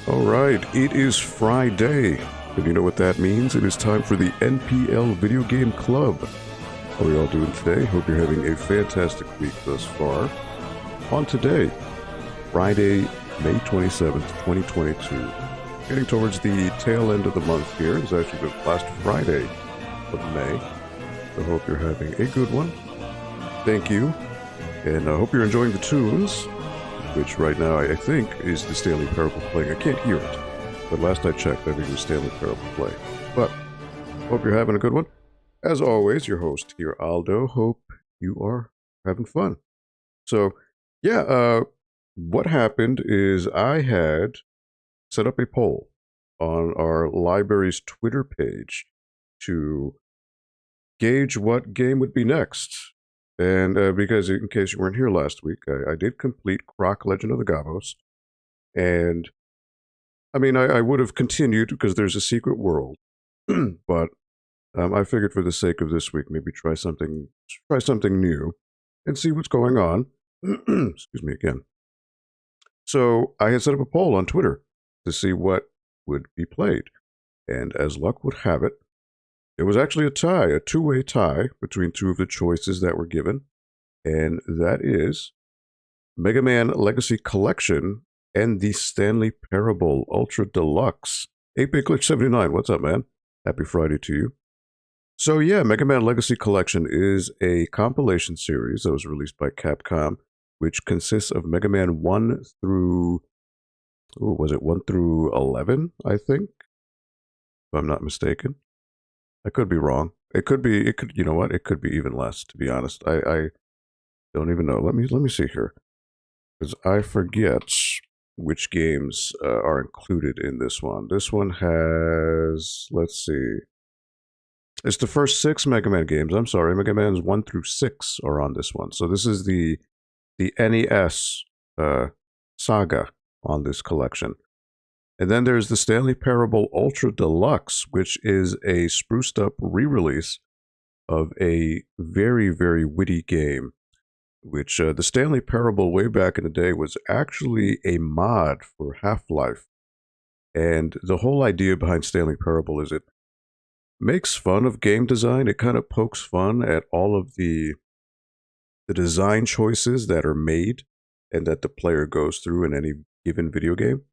Alright, it is Friday, and you know what that means? It is time for the NPL Video Game Club. How are you all doing today? Hope you're having a fantastic week thus far. On today, Friday, May 27th, 2022, getting towards the tail end of the month here. It's actually the last Friday of May, so I hope you're having a good one. Thank you, and I hope you're enjoying the tunes, which right now I think is the Stanley Parable playing. I can't hear it, but last I checked, I think it was Stanley Parable playing. But hope you're having a good one. As always, your host here, Aldo. Hope you are having fun. So, yeah, what happened is I had set up a poll on our library's Twitter page to gauge what game would be next. And because in case you weren't here last week, I did complete Croc, Legend of the Gobbos. And, I mean, I would have continued because there's a secret world. But I figured for the sake of this week, maybe try something new and see what's going on. Excuse me again. So I had set up a poll on Twitter to see what would be played. And as luck would have it, it was actually a tie, a two-way tie between two of the choices that were given, and that is Mega Man Legacy Collection and the Stanley Parable Ultra Deluxe. 8-Bit Glitch 79, what's up, man? Happy Friday to you. So yeah, Mega Man Legacy Collection is a compilation series that was released by Capcom, which consists of Mega Man 1 through, was it 1 through 11, I think? If I'm not mistaken. I could be wrong. It could, you know what? It could be even less, to be honest. I don't even know. Let me see here. Because I forget which games are included in this one. This one has, let's see. It's the first 6 Mega Man games. I'm sorry, Mega Man's 1 through 6 are on this one. So this is the NES saga on this collection. And then there's the Stanley Parable Ultra Deluxe, which is a spruced up re-release of a very, very witty game, which the Stanley Parable way back in the day was actually a mod for Half-Life. And the whole idea behind Stanley Parable is it makes fun of game design. It kind of pokes fun at all of the design choices that are made and that the player goes through in any given video game.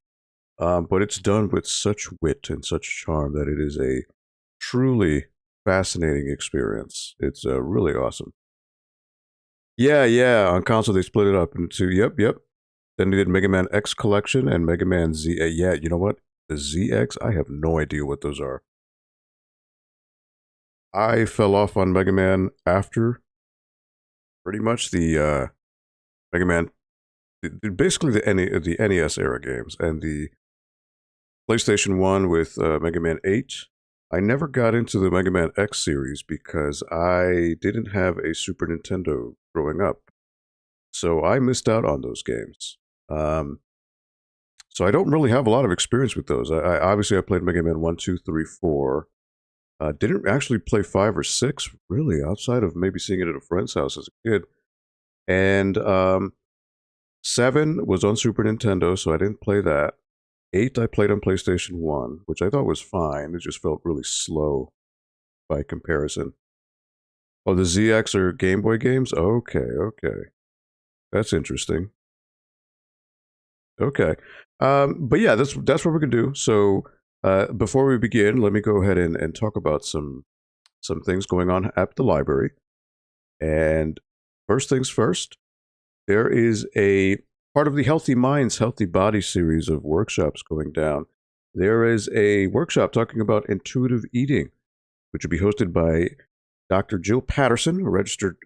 But it's done with such wit and such charm that it is a truly fascinating experience. It's really awesome. Yeah. On console, they split it up into, yep. Then they did Mega Man X Collection and Mega Man Z. Yeah, you know what? The ZX, I have no idea what those are. I fell off on Mega Man after pretty much the Mega Man, basically the NES era games and the PlayStation 1 with Mega Man 8. I never got into the Mega Man X series because I didn't have a Super Nintendo growing up. So I missed out on those games. So I don't really have a lot of experience with those. Obviously I played Mega Man 1, 2, 3, 4. Didn't actually play 5 or 6, really, outside of maybe seeing it at a friend's house as a kid. And 7 was on Super Nintendo, so I didn't play that. 8 I played on PlayStation 1, which I thought was fine. It just felt really slow by comparison. Oh, the ZX are Game Boy games? Okay. That's interesting. Okay. But yeah, that's what we're going to do. So before we begin, let me go ahead and talk about some things going on at the library. And first things first, there is a part of the Healthy Minds, Healthy Body series of workshops going down. There is a workshop talking about intuitive eating, which will be hosted by Dr. Jill Patterson, a registered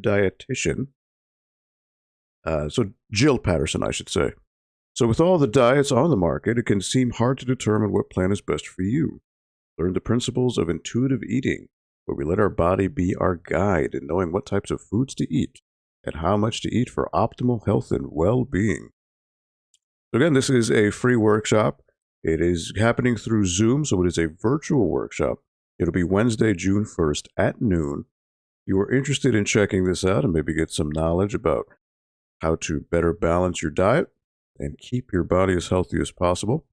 dietitian. So Jill Patterson, I should say. So with all the diets on the market, it can seem hard to determine what plan is best for you. Learn the principles of intuitive eating, where we let our body be our guide in knowing what types of foods to eat and how much to eat for optimal health and well-being. So again, this is a free workshop. It is happening through Zoom, so it is a virtual workshop. It'll be Wednesday, June 1st at noon. If you are interested in checking this out and maybe get some knowledge about how to better balance your diet and keep your body as healthy as possible,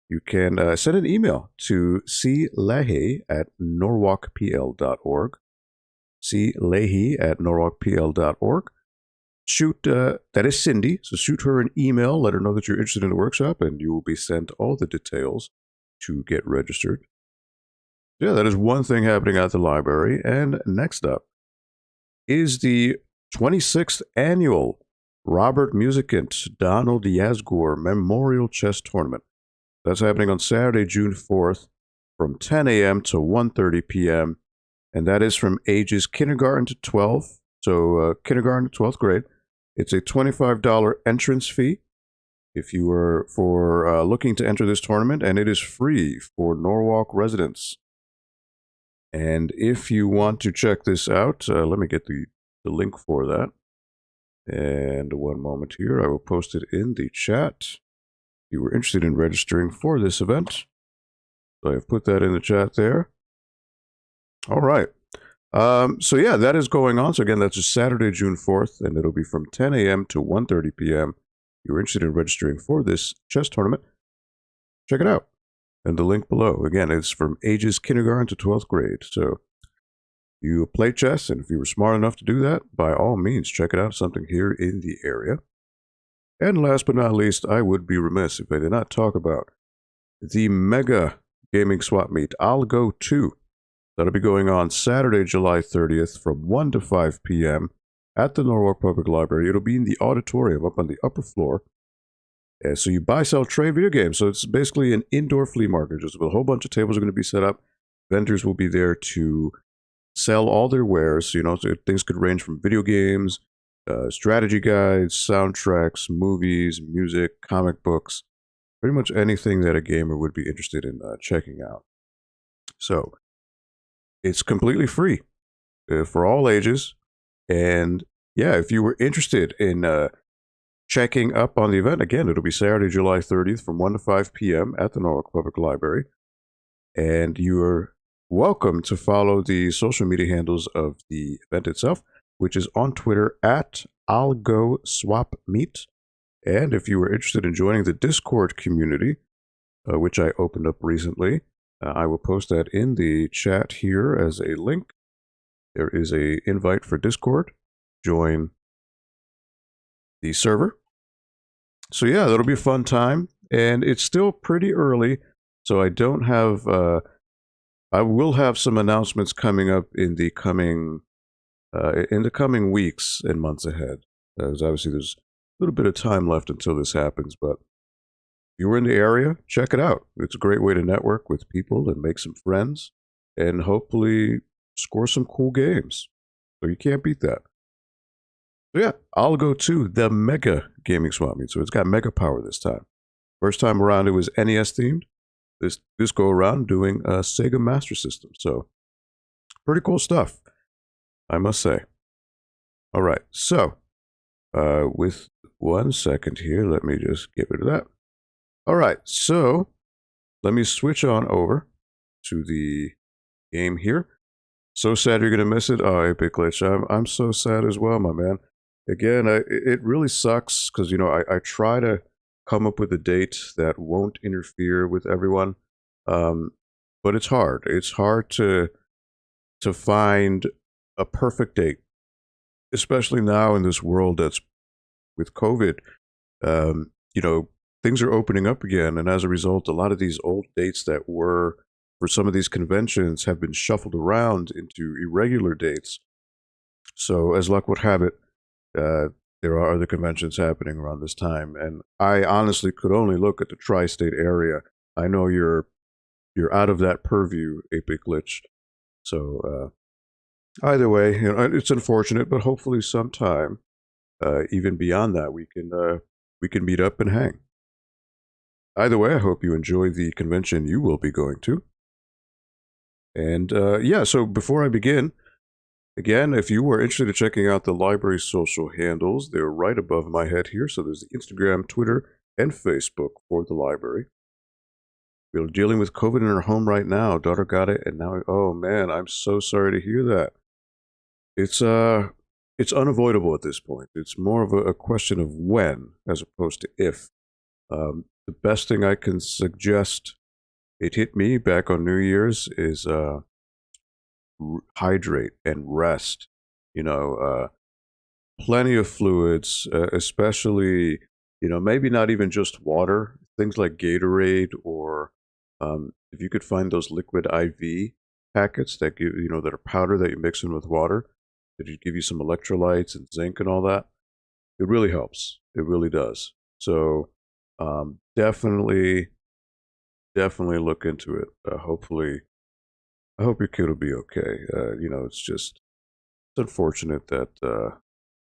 you can send an email to cleahy@norwalkpl.org. cleahy@norwalkpl.org. Shoot, that is Cindy, so shoot her an email, let her know that you're interested in the workshop, and you will be sent all the details to get registered. Yeah, that is one thing happening at the library. And next up is the 26th annual Robert Musicant Donald Diaz Gore Memorial Chess Tournament. That's happening on Saturday, June 4th from 10 a.m. to 1:30 p.m. And that is from ages kindergarten to 12. So kindergarten to 12th grade. It's a $25 entrance fee if you are looking to enter this tournament, and it is free for Norwalk residents. And if you want to check this out, let me get the link for that. And one moment here, I will post it in the chat. If you were interested in registering for this event, so I've put that in the chat there. All right. So yeah, that is going on. So again, that's just Saturday, June 4th, and it'll be from 10 a.m. to 1:30 p.m. If you're interested in registering for this chess tournament, check it out. And the link below, again, it's from ages kindergarten to 12th grade. So you play chess, and if you were smart enough to do that, by all means, check it out, something here in the area. And last but not least, I would be remiss if I did not talk about the Mega Gaming Swap Meet, I'll Go 2. That'll be going on Saturday, July 30th from 1 to 5 p.m. at the Norwalk Public Library. It'll be in the auditorium up on the upper floor. So you buy, sell, trade video games. So it's basically an indoor flea market. Just a whole bunch of tables are going to be set up. Vendors will be there to sell all their wares. So things could range from video games, strategy guides, soundtracks, movies, music, comic books, pretty much anything that a gamer would be interested in checking out. So it's completely free for all ages. And yeah, if you were interested in checking up on the event, again, it'll be Saturday, July 30th from 1 to 5 p.m. at the Norwalk Public Library. And you're welcome to follow the social media handles of the event itself, which is on Twitter at I'llGoSwapMeet. And if you were interested in joining the Discord community, which I opened up recently, I will post that in the chat here as a link. There is an invite for Discord. Join the server. So yeah, that'll be a fun time. And it's still pretty early, so I don't have... I will have some announcements coming up in the coming weeks and months ahead. Because obviously there's a little bit of time left until this happens, but if you're in the area, check it out. It's a great way to network with people and make some friends and hopefully score some cool games. So you can't beat that. So yeah, I'll go to the Mega Gaming Swap Meet. So it's got mega power this time. First time around it was NES themed. This go around doing a Sega Master System. So pretty cool stuff, I must say. All right, so with 1 second here, let me just get rid of that. All right, so let me switch on over to the game here. So sad you're gonna miss it. Oh, Epic Glitch, I'm so sad as well, my man. Again, it really sucks because I try to come up with a date that won't interfere with everyone, but it's hard. It's hard to find a perfect date, especially now in this world that's with COVID. Things are opening up again, and as a result, a lot of these old dates that were for some of these conventions have been shuffled around into irregular dates. So, as luck would have it, there are other conventions happening around this time, and I honestly could only look at the tri-state area. I know you're out of that purview, Epic Glitch. So, either way, it's unfortunate, but hopefully sometime, even beyond that, we can meet up and hang. Either way, I hope you enjoy the convention you will be going to. And yeah, so before I begin, again, if you are interested in checking out the library's social handles, they're right above my head here. So there's the Instagram, Twitter, and Facebook for the library. We're dealing with COVID in our home right now. Daughter got it, and now, oh man, I'm so sorry to hear that. It's unavoidable at this point. It's more of a question of when as opposed to if. The best thing I can suggest, it hit me back on New Year's, is hydrate and rest. Plenty of fluids, especially, maybe not even just water, things like Gatorade, or if you could find those liquid IV packets that give, that are powder that you mix in with water, that give you some electrolytes and zinc and all that. It really helps. It really does. So definitely look into it. Hopefully, I hope your kid will be okay. It's unfortunate that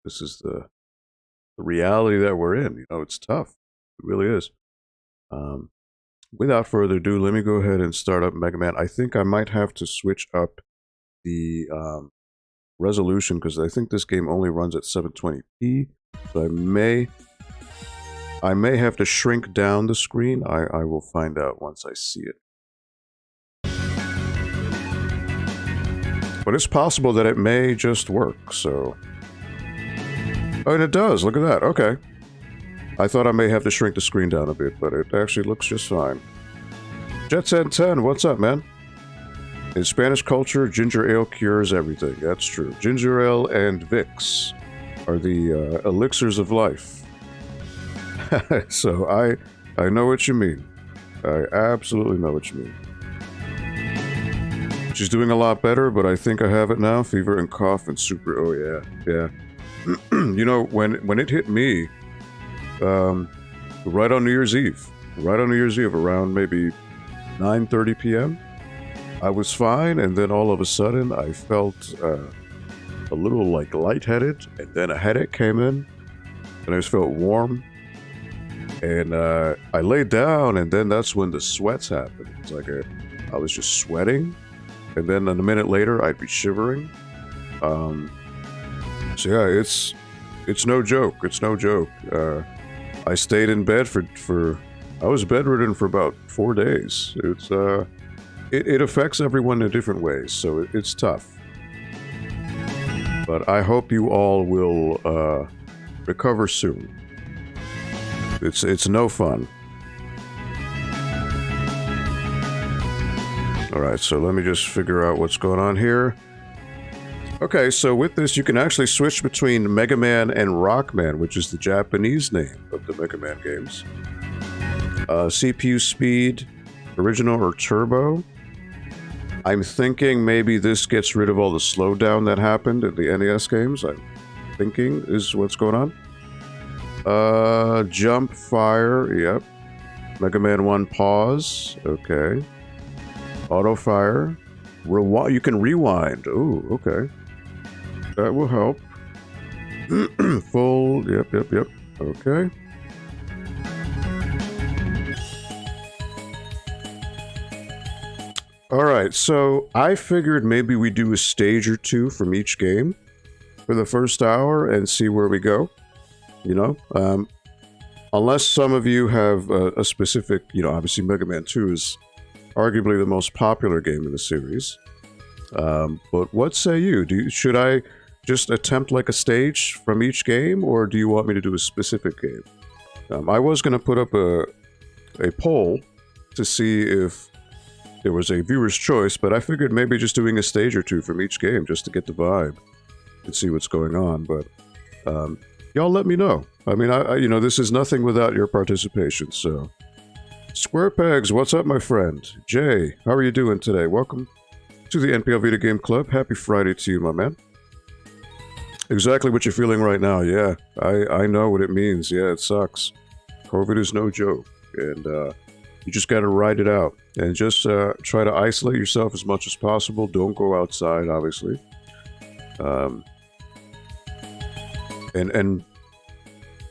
this is the reality that we're in. It's tough. It really is. Without further ado, let me go ahead and start up Mega Man. I think I might have to switch up the resolution, because I think this game only runs at 720p. So I may have to shrink down the screen. I will find out once I see it. But it's possible that it may just work, so... Oh, and it does. Look at that. Okay. I thought I may have to shrink the screen down a bit, but it actually looks just fine. Jetset 10, what's up, man? In Spanish culture, ginger ale cures everything. That's true. Ginger ale and Vicks are the elixirs of life. So I know what you mean. I absolutely know what you mean. She's doing a lot better, but I think I have it now. Fever and cough and super... Oh, yeah. When it hit me, right on New Year's Eve, around maybe 9:30 p.m., I was fine, and then all of a sudden, I felt a little, lightheaded, and then a headache came in, and I just felt warm, and I laid down, and then that's when the sweats happened. It's like I was just sweating, and then a minute later, I'd be shivering. So yeah, it's no joke. It's no joke. I stayed in bed I was bedridden for about 4 days. It affects everyone in different ways, so it's tough. But I hope you all will recover soon. It's no fun. All right, so let me just figure out what's going on here. Okay, so with this, you can actually switch between Mega Man and Rockman, which is the Japanese name of the Mega Man games. CPU speed, original or turbo. I'm thinking maybe this gets rid of all the slowdown that happened in the NES games. I'm thinking is what's going on. Jump, fire, yep. Mega Man 1 pause, okay. Auto fire. You can rewind. Ooh, okay. That will help. Full, yep. Okay. Alright, so I figured maybe we do a stage or two from each game for the first hour and see where we go. Unless some of you have a specific, obviously Mega Man 2 is arguably the most popular game in the series. But what say you? Should I just attempt like a stage from each game, or do you want me to do a specific game? I was going to put up a poll to see if there was a viewer's choice, but I figured maybe just doing a stage or two from each game just to get the vibe and see what's going on. But y'all let me know. I mean, this is nothing without your participation, so... Square Pegs, what's up, my friend? Jay, how are you doing today? Welcome to the NPL Video Game Club. Happy Friday to you, my man. Exactly what you're feeling right now, yeah. I know what it means. Yeah, it sucks. COVID is no joke, and you just gotta ride it out. And just try to isolate yourself as much as possible. Don't go outside, obviously. And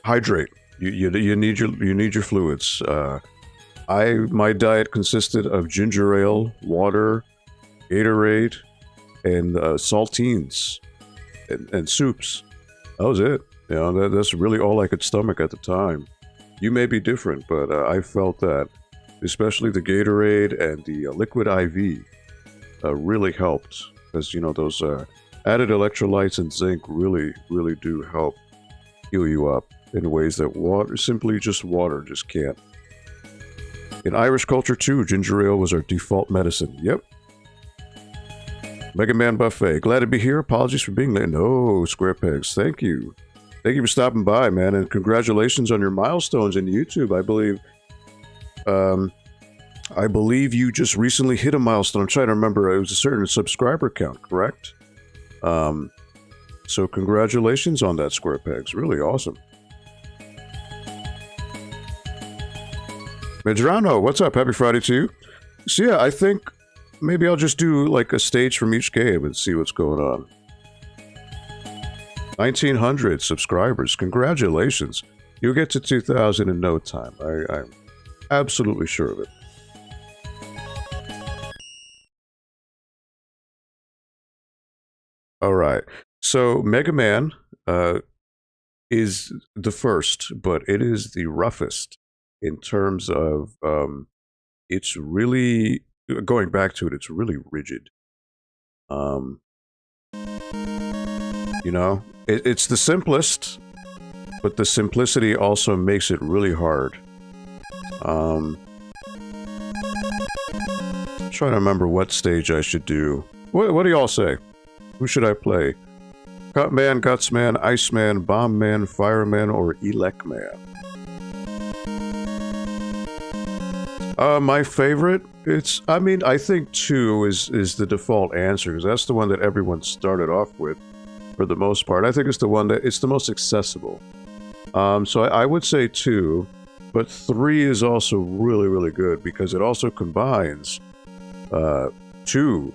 hydrate. You need your fluids. My diet consisted of ginger ale, water, Gatorade, and saltines, and soups. That was it. That's really all I could stomach at the time. You may be different, but I felt that, especially the Gatorade and the liquid IV, really helped, because those added electrolytes and zinc really do help heal you up. in ways that water, simply just water, just can't. In Irish culture too, ginger ale was our default medicine. Yep. Mega Man Buffet. Glad to be here. Apologies for being late. No, Square Pegs. Thank you. Thank you for stopping by, man. And congratulations on your milestones in YouTube. I believe you just recently hit a milestone. I'm trying to remember. It was a certain subscriber count, correct? So congratulations on that, Square Pegs. Really awesome. Medrano, what's up? Happy Friday to you. So yeah, I think maybe I'll just do like a stage from each game and see what's going on. 1,900 subscribers. Congratulations. You'll get to 2,000 in no time. I'm absolutely sure of it. Alright. So, Mega Man is the first, but it is the roughest in terms of, it's really, going back to it, it's really rigid. You know, it's the simplest, but the simplicity also makes it really hard. Trying to remember what stage I should do. What do y'all say? Who should I play? Cutman, Gutsman, Iceman, Bombman, Fireman, or Elecman? My favorite? I think 2 is the default answer, because that's the one that everyone started off with, for the most part. I think it's the one that, it's the most accessible. So I would say 2, but 3 is also really, really good, because it also combines 2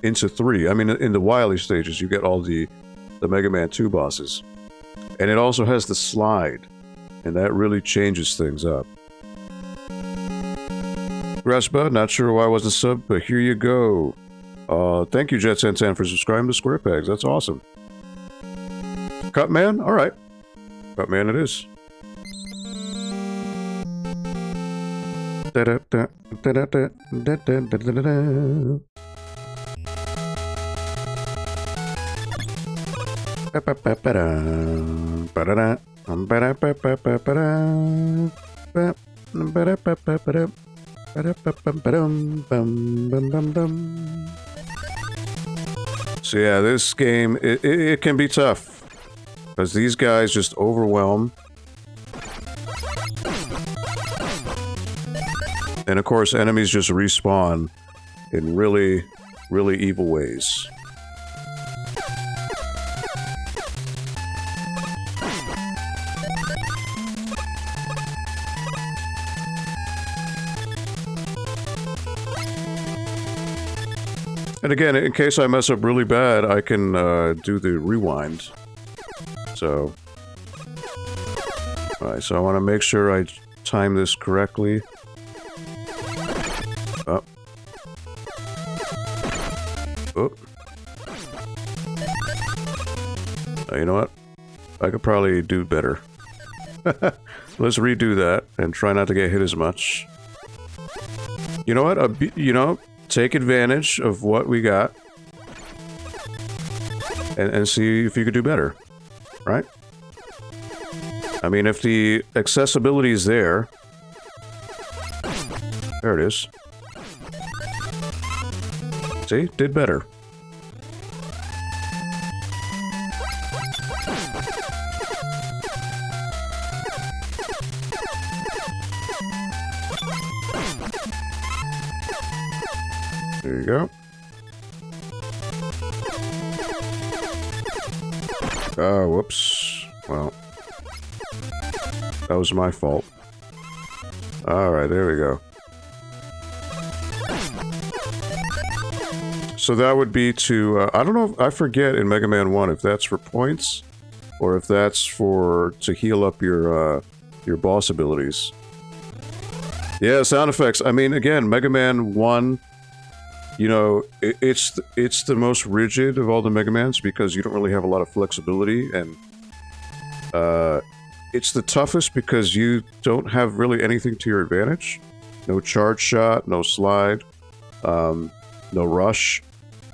into 3. I mean, in the Wily stages, you get all the Mega Man 2 bosses. And it also has the slide, and that really changes things up. Grassbud, not sure why I wasn't sub, but here you go. Thank you, Jet Santan, for subscribing to Square Pegs. That's awesome. Cutman? Alright. Cutman it is. So yeah, this game, it can be tough, because these guys just overwhelm. And of course, enemies just respawn in really, really evil ways. And again, in case I mess up really bad, I can do the rewind. So, alright, so I want to make sure I time this correctly. Oh. Oh. You know what? I could probably do better. Let's redo that and try not to get hit as much. You know what? You know, take advantage of what we got and see if you could do better, right? I mean, if the accessibility is there, there it is. See? Did better. There you go. Oh, whoops. Well, that was my fault. Alright, there we go. So that would be to, I don't know, I forget in Mega Man 1 if that's for points, or if that's for, to heal up your boss abilities. Yeah, sound effects. I mean, again, Mega Man 1, you know, it's the most rigid of all the Mega Mans because you don't really have a lot of flexibility, and it's the toughest because you don't have really anything to your advantage. No charge shot, no slide, no rush.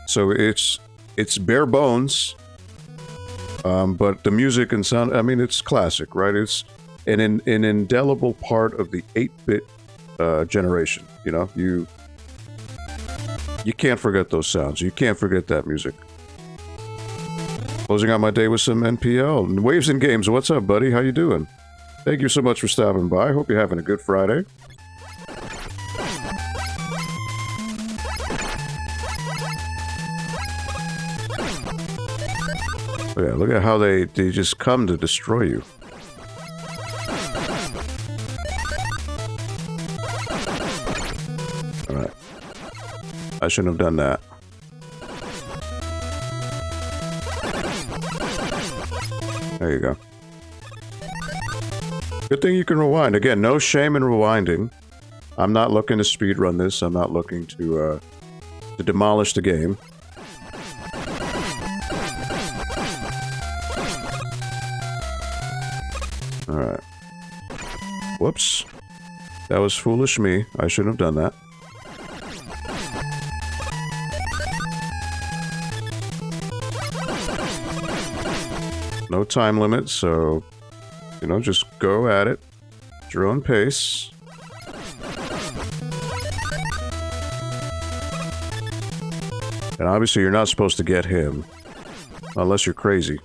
So it's bare bones, But the music and sound, I mean, it's classic, right? It's an indelible part of the 8-bit generation. You know, you can't forget those sounds. You can't forget that music. Closing out my day with some NPL. Waves and Games, what's up, buddy? How you doing? Thank you so much for stopping by. Hope you're having a good Friday. Oh yeah, look at how they just come to destroy you. Alright. I shouldn't have done that. There you go. Good thing you can rewind. Again, no shame in rewinding. I'm not looking to speedrun this. I'm not looking to demolish the game. Alright. Whoops. That was foolish me. I shouldn't have done that. No time limit, so, you know, just go at it. At your own pace. And obviously you're not supposed to get him. Unless you're crazy.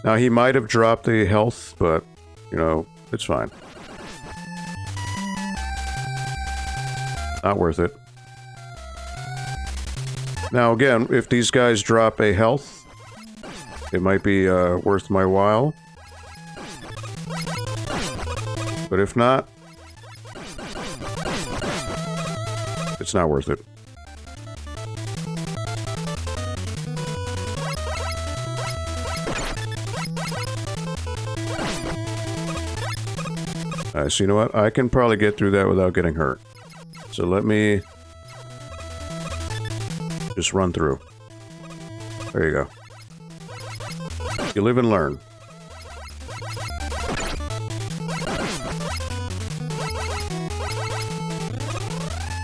Now, he might have dropped the health, but, you know, it's fine. Not worth it. Now, again, if these guys drop a health, it might be worth my while. But if not, it's not worth it. Alright, so you know what? I can probably get through that without getting hurt. So let me just run through. There you go. You live and learn.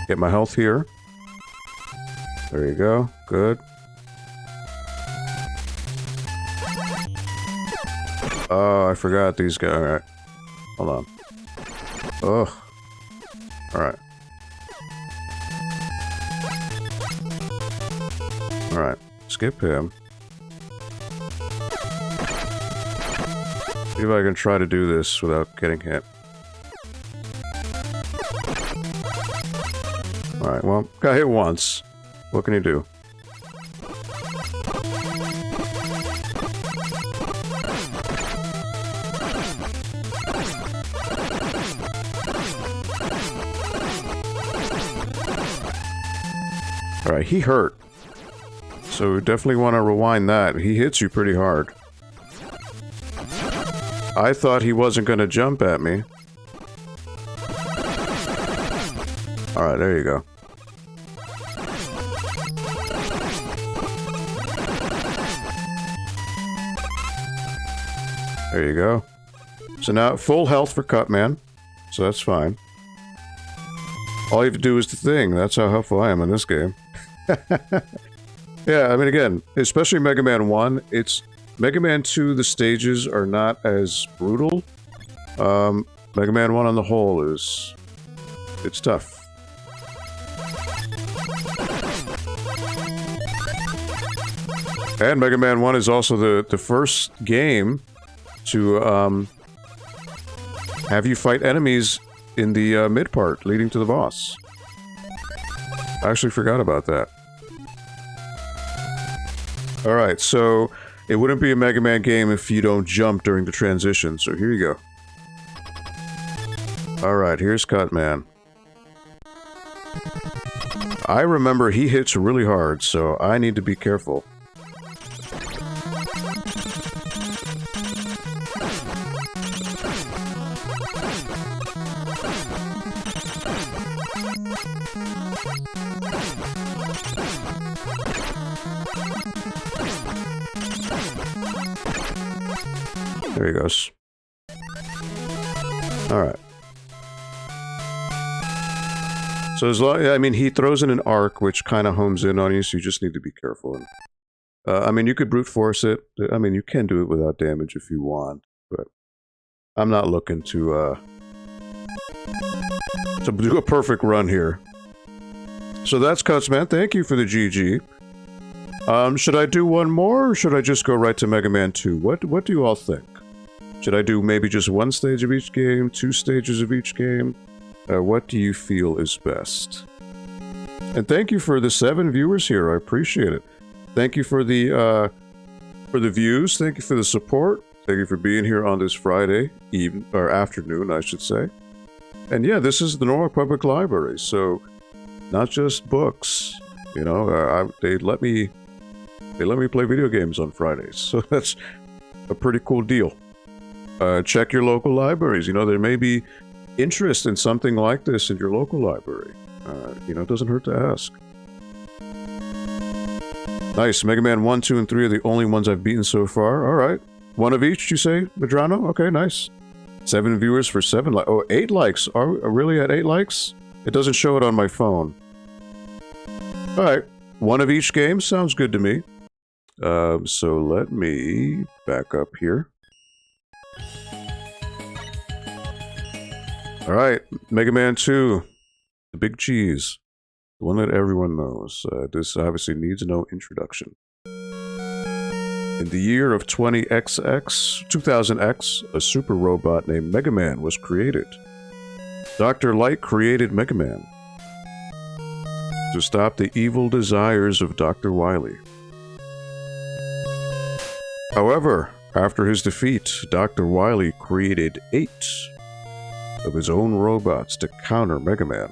Get my health here. There you go. Good. Oh, I forgot these guys. Alright. Hold on. Ugh. Alright. Alright. Skip him. See if I can try to do this without getting hit. Alright, well, got hit once. What can you do? Alright, he hurt. So we definitely want to rewind that. He hits you pretty hard. I thought he wasn't going to jump at me. Alright, there you go. There you go. So now, full health for Cutman. So that's fine. All you have to do is the thing. That's how helpful I am in this game. Yeah, I mean, again, especially Mega Man 1, it's... Mega Man 2, the stages are not as brutal. Mega Man 1 on the whole is... It's tough. And Mega Man 1 is also the first game to have you fight enemies in the mid part, leading to the boss. I actually forgot about that. Alright, so it wouldn't be a Mega Man game if you don't jump during the transition, so here you go. Alright, here's Cutman. I remember he hits really hard, so I need to be careful. There he goes. Alright. So as long, I mean, he throws in an arc, which kind of homes in on you, so you just need to be careful. And, I mean, you could brute force it. I mean, you can do it without damage if you want, but I'm not looking to do a perfect run here. So that's Cuts, man. Thank you for the GG. Should I do one more, or should I just go right to Mega Man 2? What do you all think? Should I do maybe just one stage of each game, 2 stages of each game? What do you feel is best? And thank you for the 7 viewers here. I appreciate it. Thank you for the views. Thank you for the support. Thank you for being here on this Friday evening, or afternoon, I should say. And yeah, this is the Norwalk Public Library, so not just books. You know, they let me play video games on Fridays, so that's a pretty cool deal. Check your local libraries. You know, there may be interest in something like this in your local library. You know, it doesn't hurt to ask. Nice. Mega Man 1, 2, and 3 are the only ones I've beaten so far. Alright. One of each, you say, Madrano? Okay, nice. 7 viewers for 7 likes. Oh, 8 likes. Are we really at 8 likes? It doesn't show it on my phone. Alright. One of each game sounds good to me. So let me back up here. Alright. Mega Man 2. The Big Cheese. The one that everyone knows. This obviously needs no introduction. In the year of 2000X, a super robot named Mega Man was created. Dr. Light created Mega Man to stop the evil desires of Dr. Wily. However, after his defeat, Dr. Wily created 8 of his own robots to counter Mega Man.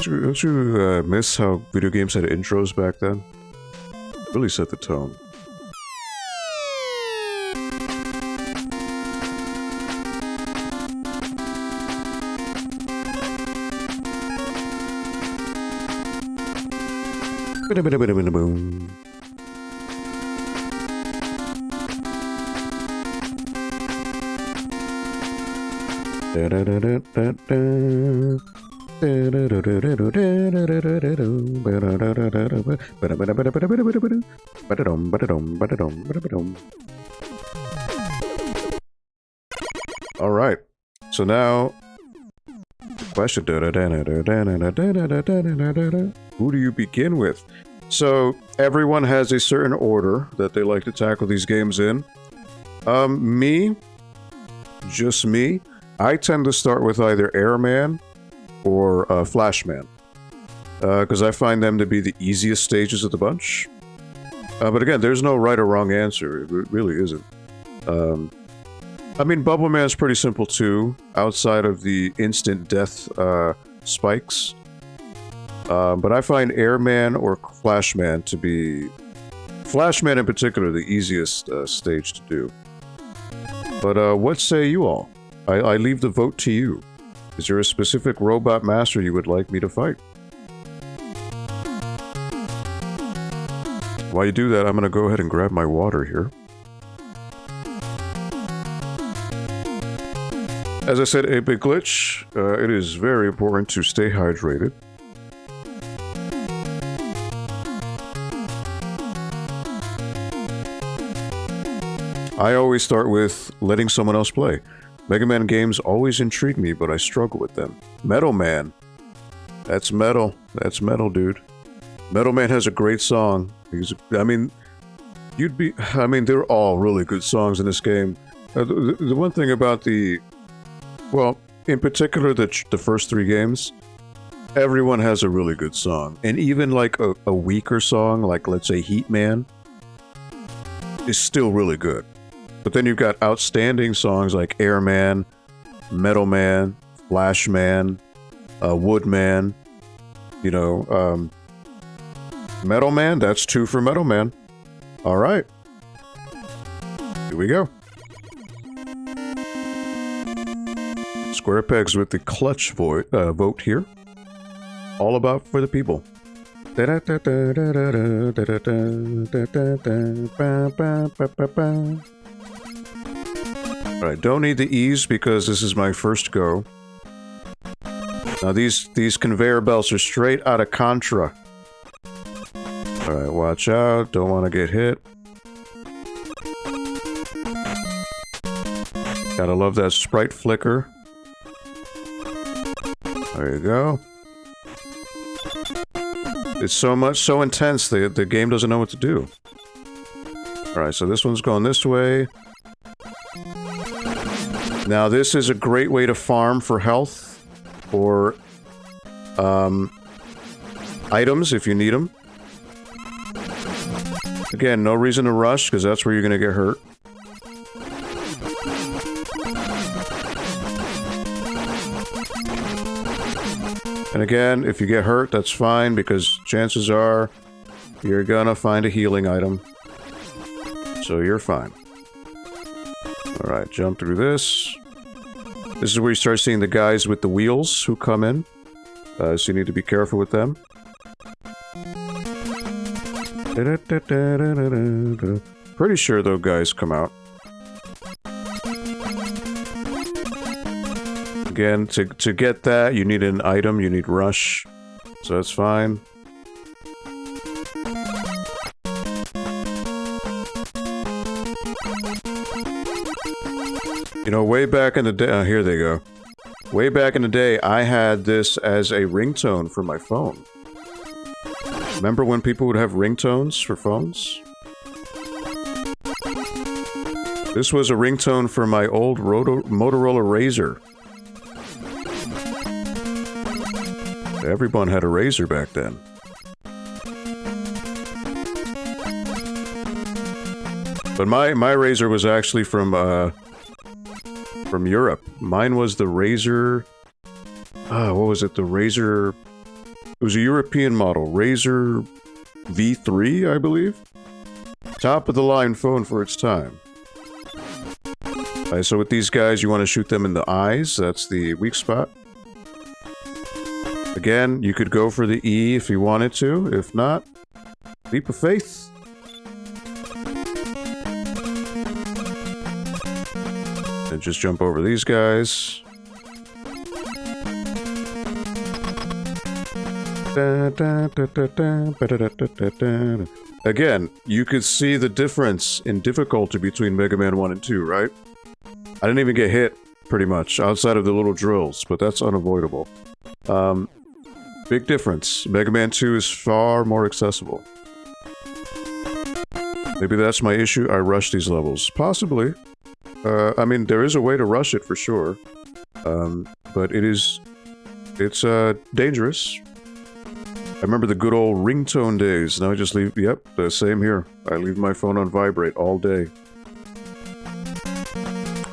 Don't you miss how video games had intros back then? Really set the tone. Boom. Da da da da da da. All right. So now the question, who do you begin with? So everyone has a certain order that they like to tackle these games in. Just me, I tend to start with either Airman or Flashman, because I find them to be the easiest stages of the bunch. But again, there's no right or wrong answer. It really isn't. I mean, Bubble Man's pretty simple too, outside of the instant death spikes. But I find Airman or Flashman to be... Flashman in particular, the easiest stage to do. But what say you all? I leave the vote to you. Is there a specific robot master you would like me to fight? While you do that, I'm going to go ahead and grab my water here. As I said, a big glitch. It is very important to stay hydrated. I always start with letting someone else play. Mega Man games always intrigue me, but I struggle with them. Metal Man. That's metal. That's metal, dude. Metal Man has a great song. I mean, they're all really good songs in this game. The one thing about the... Well, in particular, the first 3 games, everyone has a really good song. And even like a weaker song, like let's say Heat Man, is still really good. But then you've got outstanding songs like Airman, Metal Man, Flash Man, Wood Man. You know, Metal Man, that's 2 for Metal Man. Alright. Here we go. Square Pegs with the clutch vote here. All about for the people. Alright, don't need the E's because this is my first go. Now these conveyor belts are straight out of Contra. Alright, watch out, don't want to get hit. Gotta love that sprite flicker. There you go. It's so intense, the game doesn't know what to do. Alright, so this one's going this way. Now this is a great way to farm for health, or items if you need them. Again, no reason to rush, because that's where you're gonna get hurt. And again, if you get hurt, that's fine, because chances are you're gonna find a healing item. So you're fine. Alright, jump through this. This is where you start seeing the guys with the wheels who come in. So you need to be careful with them. Pretty sure those guys come out. Again, to get that, you need an item, you need rush. So that's fine. You know, way back in the day... here they go. Way back in the day, I had this as a ringtone for my phone. Remember when people would have ringtones for phones? This was a ringtone for my old Motorola Razr. Everyone had a Razr back then. But my Razr was actually from Europe. Mine was the Razr... what was it? The Razr... It was a European model. Razr V3, I believe? Top of the line phone for its time. So with these guys, you want to shoot them in the eyes. That's the weak spot. Again, you could go for the E if you wanted to. If not, leap of faith. And just jump over these guys. Again, you could see the difference in difficulty between Mega Man 1 and 2, right? I didn't even get hit, pretty much, outside of the little drills, but that's unavoidable. Big difference. Mega Man 2 is far more accessible. Maybe that's my issue, I rush these levels. Possibly. I mean, there is a way to rush it for sure. But it's dangerous. I remember the good old ringtone days. Now I just leave, yep, the same here. I leave my phone on vibrate all day.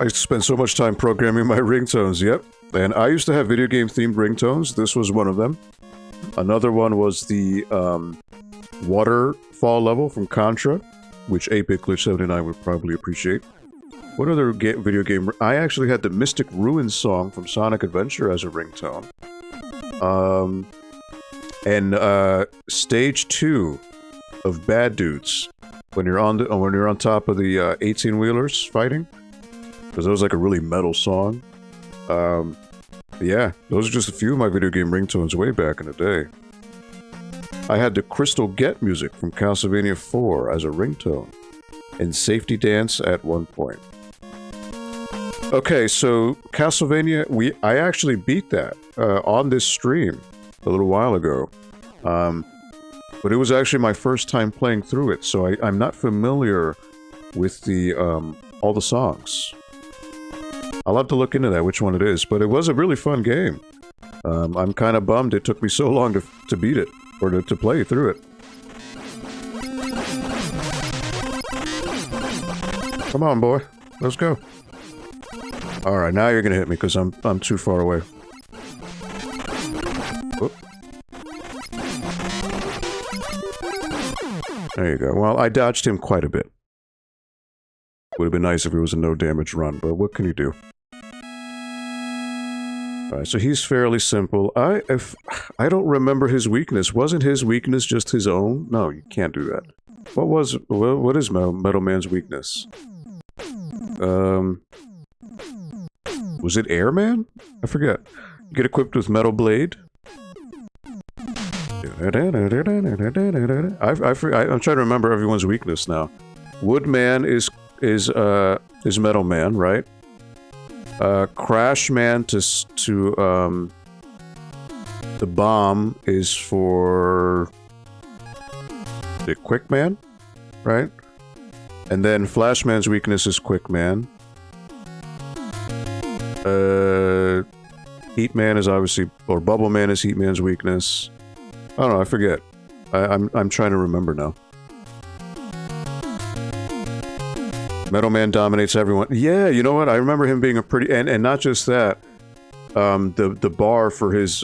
I spend so much time programming my ringtones, yep. And I used to have video game themed ringtones. This was one of them. Another one was the waterfall level from Contra, which 8-Bit Glitch 79 would probably appreciate. What other video game... I actually had the Mystic Ruins song from Sonic Adventure as a ringtone. And stage 2 of Bad Dudes, when you're on top of the 18-wheelers fighting, because that was like a really metal song. Yeah, those are just a few of my video game ringtones way back in the day. I had the Crystal Get music from Castlevania 4 as a ringtone, and Safety Dance at one point. Okay, so Castlevania, I actually beat that on this stream a little while ago. But it was actually my first time playing through it, so I'm not familiar with the all the songs. I'll have to look into that, which one it is, but it was a really fun game. I'm kind of bummed it took me so long to beat it, or to play through it. Come on, boy. Let's go. Alright, now you're gonna hit me, because I'm too far away. Whoop. There you go. Well, I dodged him quite a bit. Would have been nice if it was a no-damage run, but what can you do? Alright, so he's fairly simple. I don't remember his weakness. Wasn't his weakness just his own? No, you can't do that. What is Metal Man's weakness? Was it Airman? I forget. You get equipped with Metal Blade. I'm trying to remember everyone's weakness now. Woodman is Metal Man, right? Crash Man to the bomb is for the Quick Man, right? And then Flash Man's weakness is Quick Man. Heat Man is obviously, or Bubble Man is Heat Man's weakness. I don't know, I forget. I'm trying to remember now. Metal Man dominates everyone. Yeah, you know what? I remember him being a pretty, and not just that. The bar for his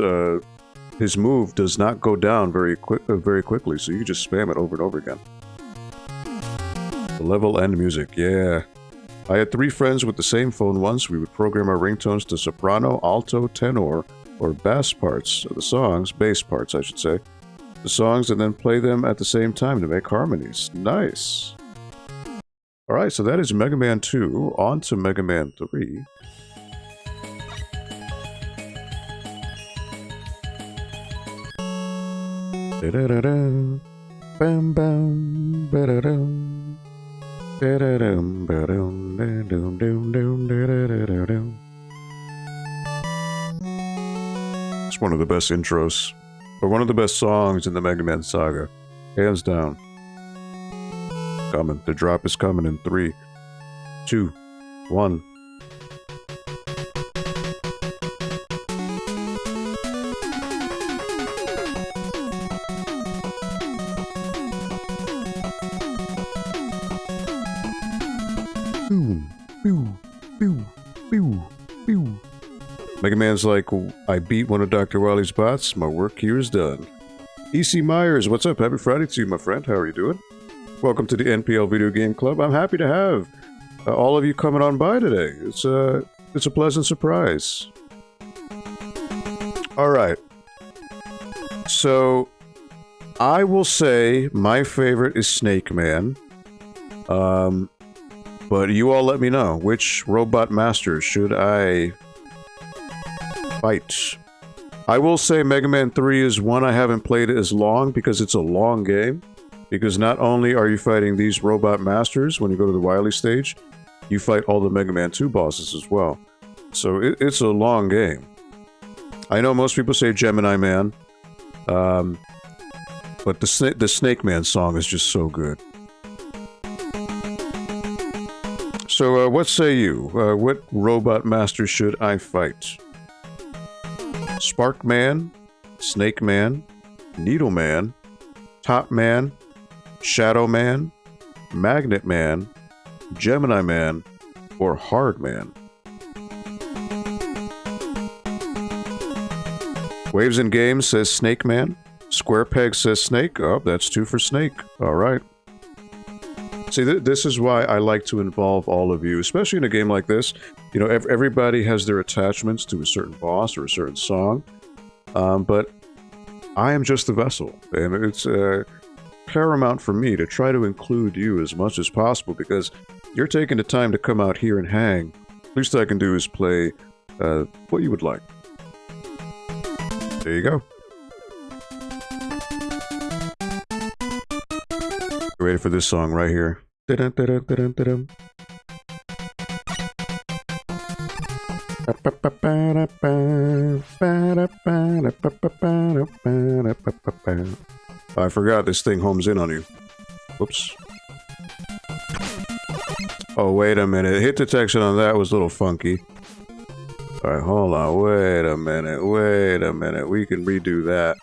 move does not go down very quickly, so you just spam it over and over again. The level and music, yeah. I had 3 friends with the same phone once. We would program our ringtones to soprano, alto, tenor, or bass parts of the songs, bass parts, I should say, the songs, and then play them at the same time to make harmonies. Nice. Alright, so that is Mega Man 2. On to Mega Man 3. Da-da-da-da. Bam bam ba-da-dum. Da-da-dum ba-dum da-dum dum dum da-da-da-da-dum. It's one of the best intros, or one of the best songs in the Mega Man saga. Hands down. Coming. The drop is coming in 3, 2, 1. Mega Man's like, I beat one of Dr. Wily's bots, my work here is done. E.C. Myers, what's up? Happy Friday to you, my friend. How are you doing? Welcome to the NPL Video Game Club. I'm happy to have all of you coming on by today. It's a pleasant surprise. Alright. So, I will say my favorite is Snake Man. But you all let me know. Which Robot Master should I fight? I will say Mega Man 3 is one I haven't played as long because it's a long game. Because not only are you fighting these Robot Masters when you go to the Wily stage, you fight all the Mega Man 2 bosses as well. So it's a long game. I know most people say Gemini Man, but the Snake Man song is just so good. So what say you? What Robot Master should I fight? Spark Man, Snake Man, Needle Man, Top Man, Shadow Man, Magnet Man, Gemini Man, or Hard Man? Waves and Games says Snake Man. Square Peg says Snake. Oh, that's 2 for Snake. Alright. See, this is why I like to involve all of you, especially in a game like this. You know, everybody has their attachments to a certain boss or a certain song, but I am just the vessel, and it's paramount for me to try to include you as much as possible, because you're taking the time to come out here and hang. Least I can do is play what you would like. There you go. Ready for this song right here. Da-dun-da-dun-da-dun-da-dun. I forgot this thing homes in on you. Whoops. Oh, wait a minute. Hit detection on that was a little funky. Alright, hold on. Wait a minute. Wait a minute. We can redo that.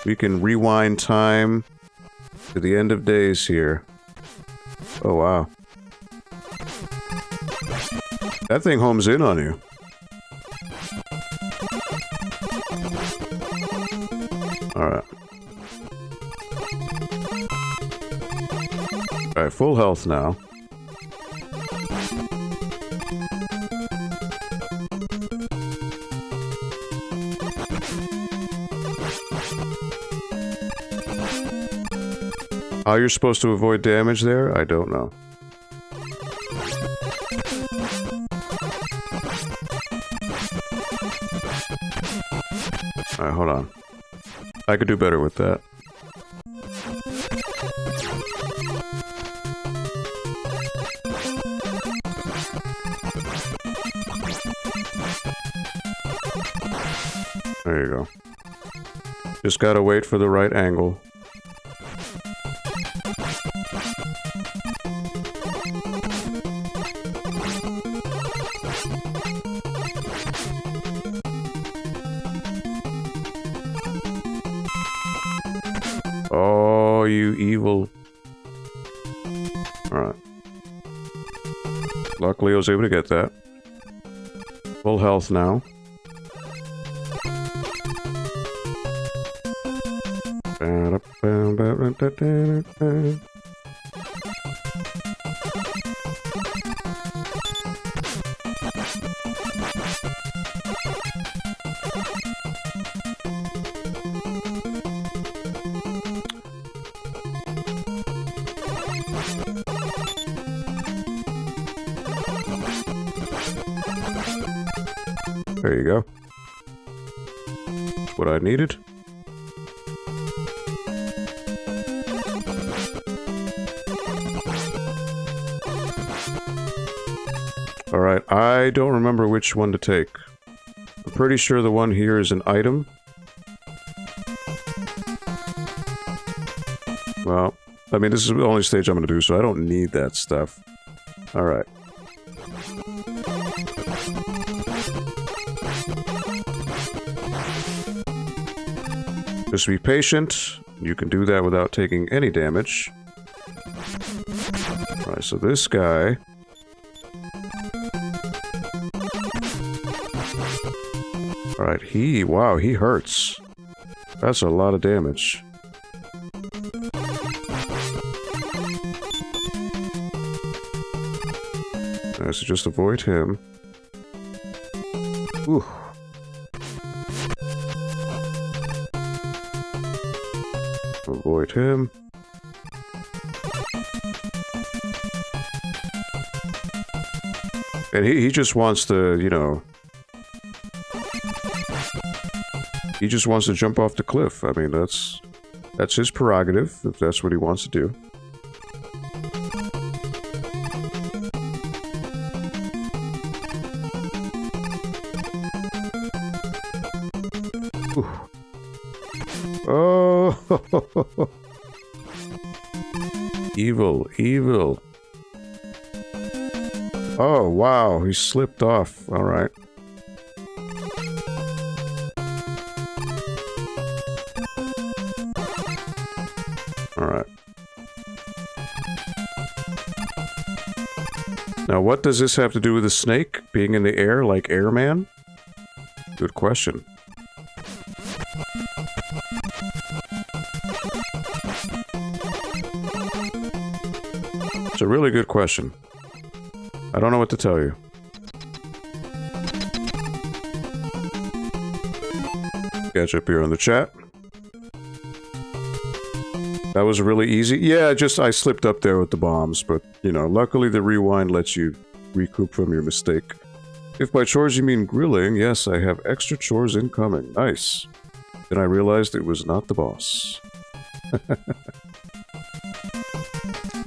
We can rewind time to the end of days here. Oh, wow. That thing homes in on you. Alright. Alright, full health now. How you're supposed to avoid damage there? I don't know. Alright, hold on. I could do better with that. There you go. Just gotta wait for the right angle. Oh, you evil. Alright. Luckily I was able to get that. Full health now. There you go. That's what I needed. Alright, I don't remember which one to take. I'm pretty sure the one here is an item. Well, I mean, this is the only stage I'm gonna do, so I don't need that stuff. Alright. Just be patient. You can do that without taking any damage. Alright, so this guy... Alright, wow, he hurts. That's a lot of damage. Alright, so just avoid him. Ooh. Avoid him. And he just wants to, you know... He just wants to jump off the cliff. I mean, that's his prerogative, if that's what he wants to do. Ooh. Oh! Evil, evil. Oh, wow, he slipped off. Alright. Alright. Now, what does this have to do with the snake being in the air like Airman? Good question. It's a really good question. I don't know what to tell you. Catch up here on the chat. That was really easy. Yeah, I slipped up there with the bombs, but, you know, luckily the rewind lets you recoup from your mistake. If by chores you mean grilling, yes, I have extra chores incoming. Nice. Then I realized it was not the boss.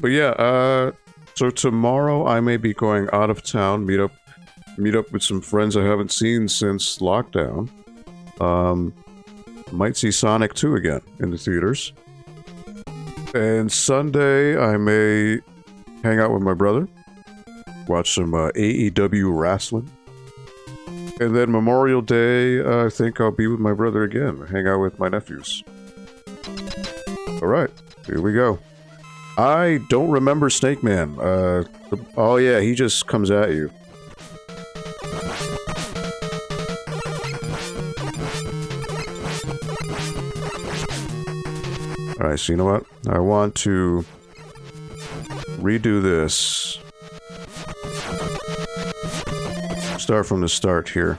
But yeah, so tomorrow I may be going out of town, meet up with some friends I haven't seen since lockdown. Might see Sonic 2 again in the theaters. And Sunday I may hang out with my brother, watch some AEW wrestling. And then Memorial Day, I think I'll be with my brother again, hang out with my nephews. Alright, here we go. I don't remember Snake Man. Oh yeah, he just comes at you. Alright, so you know what? I want to redo this. Start from the start here.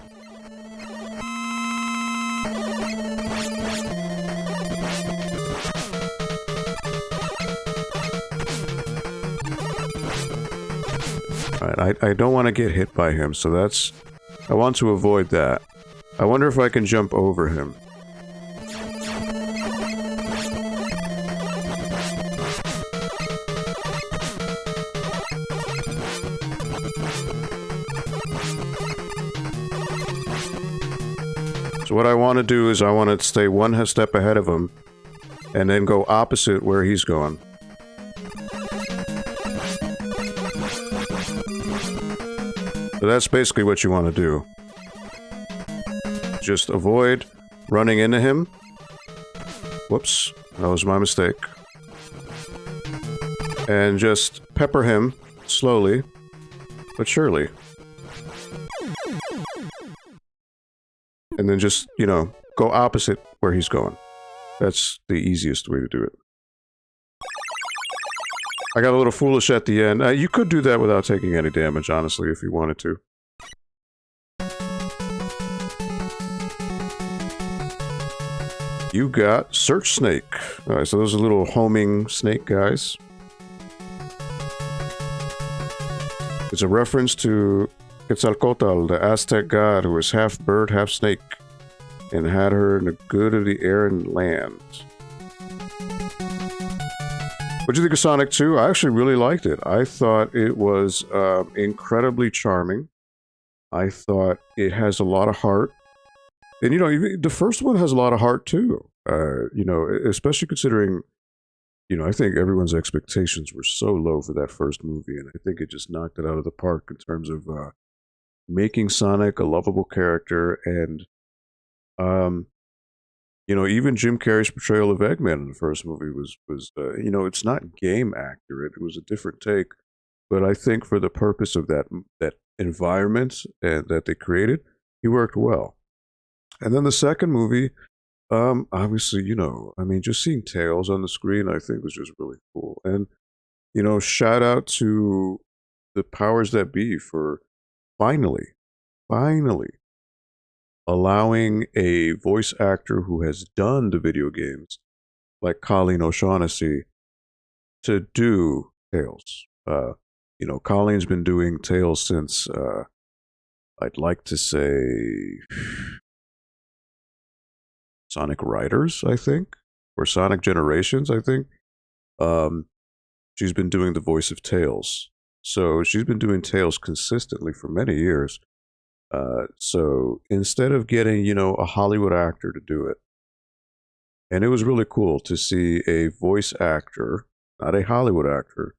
Alright, I don't want to get hit by him, so that's... I want to avoid that. I wonder if I can jump over him. So what I want to do is I want to stay one step ahead of him and then go opposite where he's going. So that's basically what you want to do. Just avoid running into him. Whoops, that was my mistake. And just pepper him slowly, but surely. And then just, you know, go opposite where he's going. That's the easiest way to do it. I got a little foolish at the end. You could do that without taking any damage, honestly, if you wanted to. You got Search Snake. Alright, so those are little homing snake guys. It's a reference to Quetzalcoatl, the Aztec god who was half bird, half snake, and had her in the good of the air and land. What'd you think of Sonic 2? I actually really liked it. I thought it was incredibly charming. I thought it has a lot of heart. And, you know, the first one has a lot of heart, too. You know, especially considering, you know, I think everyone's expectations were so low for that first movie, and I think it just knocked it out of the park in terms of making Sonic a lovable character, and, you know, even Jim Carrey's portrayal of Eggman in the first movie was you know, it's not game accurate. It was a different take, but I think for the purpose of that environment and that they created, he worked well. And then the second movie, obviously, you know, I mean, just seeing Tails on the screen, I think was just really cool. And, you know, shout out to the powers that be for finally allowing a voice actor who has done the video games, like Colleen O'Shaughnessy, to do Tails. You know, Colleen's been doing Tails since, I'd like to say, Sonic Riders, I think, or Sonic Generations, I think. She's been doing the voice of Tails. So she's been doing Tails consistently for many years. So instead of getting, you know, a Hollywood actor to do it, and it was really cool to see a voice actor, not a Hollywood actor,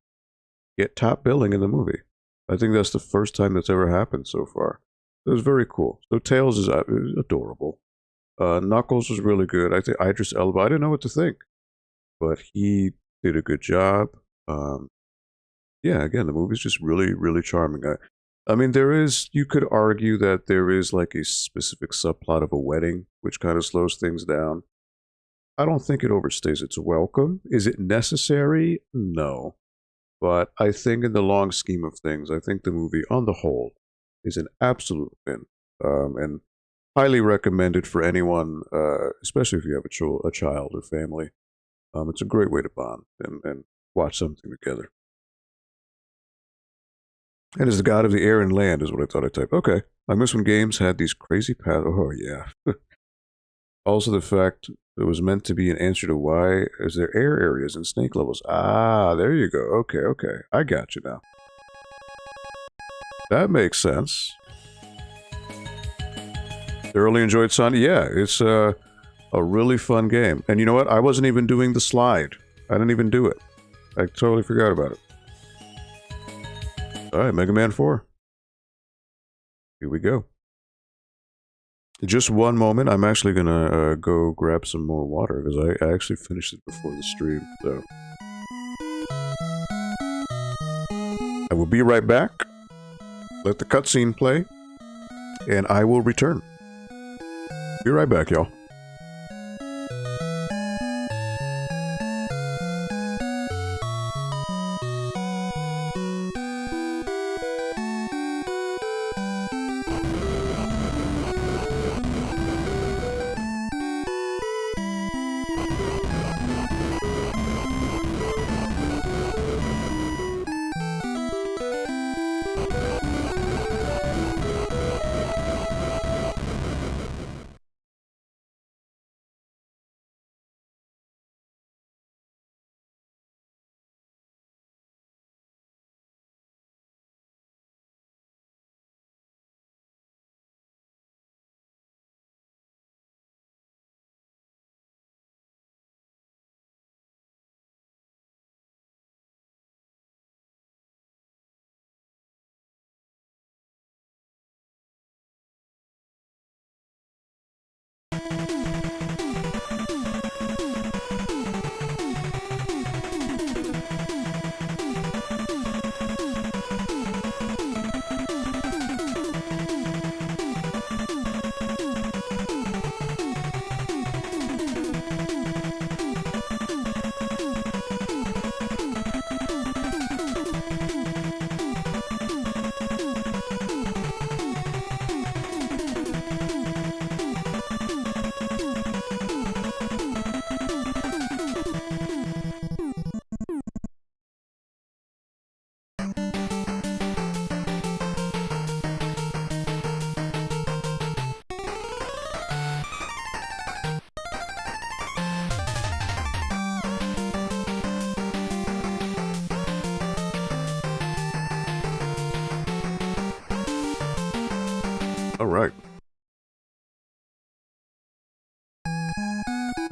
get top billing in the movie. I think that's the first time that's ever happened so far. It was very cool. So Tails is adorable. Knuckles was really good. I think Idris Elba, I didn't know what to think, but he did a good job. Yeah, again, the movie's just really, really charming. I mean, you could argue that there is like a specific subplot of a wedding, which kind of slows things down. I don't think it overstays its welcome. Is it necessary? No. But I think in the long scheme of things, I think the movie on the whole is an absolute win. And highly recommended for anyone, especially if you have a child or family. It's a great way to bond and watch something together. And as the god of the air and land is what I thought I typed. Okay, I miss when games had these crazy paths. Oh, yeah. Also the fact it was meant to be an answer to why is there air areas and snake levels. Ah, there you go. Okay. I got you now. That makes sense. Thoroughly enjoyed Sonic. Yeah, it's a really fun game. And you know what? I wasn't even doing the slide. I didn't even do it. I totally forgot about it. Alright, Mega Man 4. Here we go. Just one moment. I'm actually gonna go grab some more water, because I actually finished it before the stream, so. I will be right back. Let the cutscene play. And I will return. Be right back, y'all.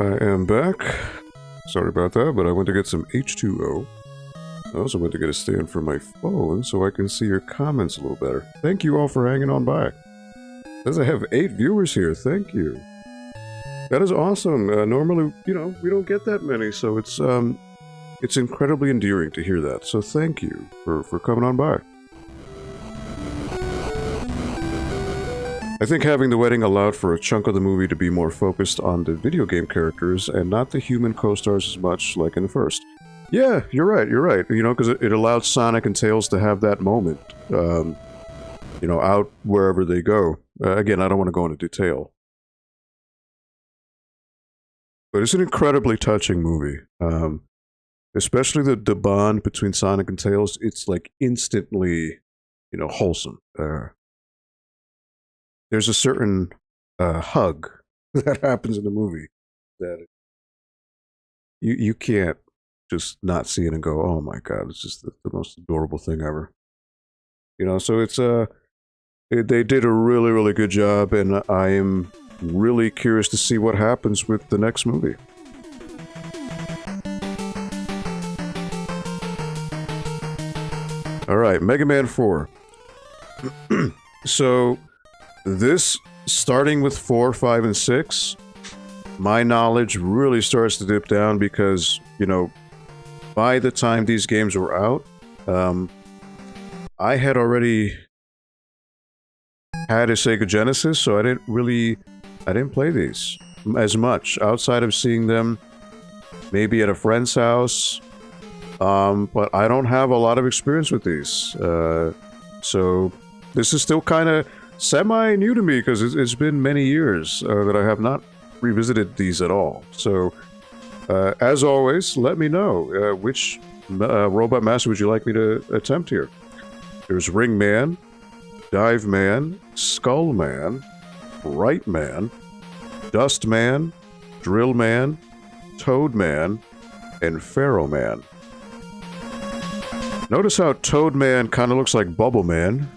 I am back. Sorry about that, but I went to get some H2O. I also went to get a stand for my phone so I can see your comments a little better. Thank you all for hanging on by. Says I have 8 viewers here. Thank you. That is awesome. Normally, you know, we don't get that many, so it's incredibly endearing to hear that. So thank you for coming on by. I think having the wedding allowed for a chunk of the movie to be more focused on the video game characters and not the human co-stars as much like in the first. Yeah, you're right, you know, because it allowed Sonic and Tails to have that moment, you know, out wherever they go. Again, I don't want to go into detail. But it's an incredibly touching movie. Especially the bond between Sonic and Tails, it's like instantly, you know, wholesome. There's a certain hug that happens in the movie that you can't just not see it and go, oh my god, it's just the most adorable thing ever. You know, so it's they did a really, really good job, and I am really curious to see what happens with the next movie. Alright, Mega Man 4. So, this, starting with 4, 5, and 6, my knowledge really starts to dip down because, you know, by the time these games were out, I had already had a Sega Genesis, so I didn't play these as much, outside of seeing them maybe at a friend's house, but I don't have a lot of experience with these, so this is still kind of semi-new to me, because it's been many years that I have not revisited these at all. So, as always, let me know which Robot Master would you like me to attempt here. There's Ring Man, Dive Man, Skull Man, Bright Man, Dust Man, Drill Man, Toad Man, and Pharaoh Man. Notice how Toad Man kind of looks like Bubble Man.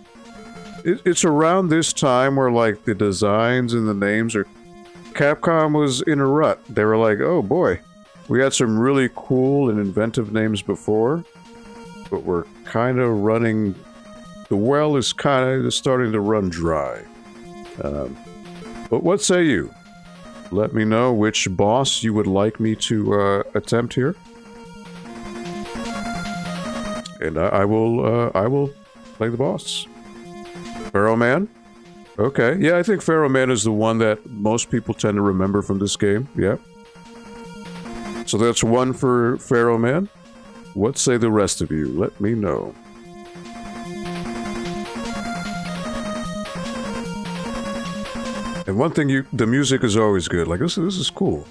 It's around this time where, like, the designs and the names are... Capcom was in a rut. They were like, oh boy, we had some really cool and inventive names before, but we're kind of running... The well is kind of starting to run dry. But what say you? Let me know which boss you would like me to attempt here. And I will play the boss. Pharaoh Man? Okay, yeah, I think Pharaoh Man is the one that most people tend to remember from this game, yeah. So that's 1 for Pharaoh Man. What say the rest of you? Let me know. And one thing, the music is always good. Like, this is cool,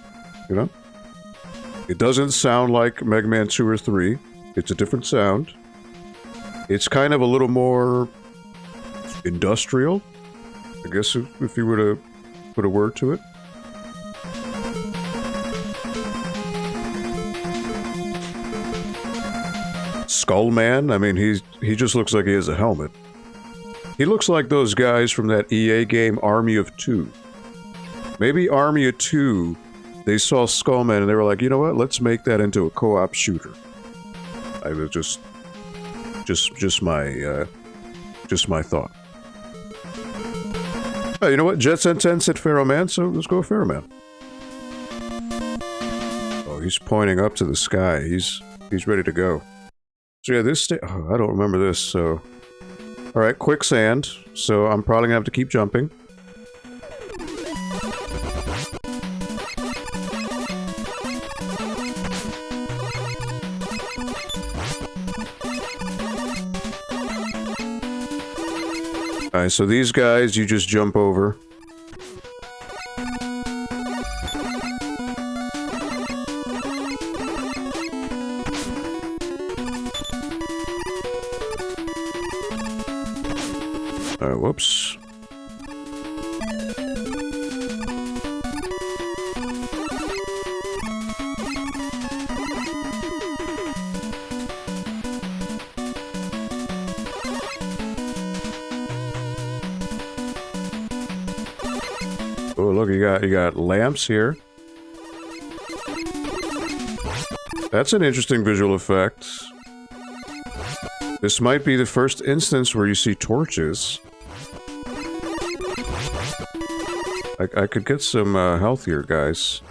you know? It doesn't sound like Mega Man 2 or 3. It's a different sound. It's kind of a little more... industrial, I guess, if you were to put a word to it. Skull Man, I mean, he just looks like he has a helmet. He looks like those guys from that EA game, Army of Two. Maybe Army of Two, they saw Skull Man and they were like, you know what, let's make that into a co-op shooter. I was just my thought. Oh, you know what? Jet Set 10 said Pharaoh Man, so let's go with Pharaoh Man. Oh, he's pointing up to the sky. He's ready to go. So yeah, this oh, I don't remember this, so... Alright, quicksand, so I'm probably gonna have to keep jumping. Alright, so these guys, you just jump over. Alright, whoops. Oh, look, you got lamps here. That's an interesting visual effect. This might be the first instance where you see torches. I could get some health here, guys.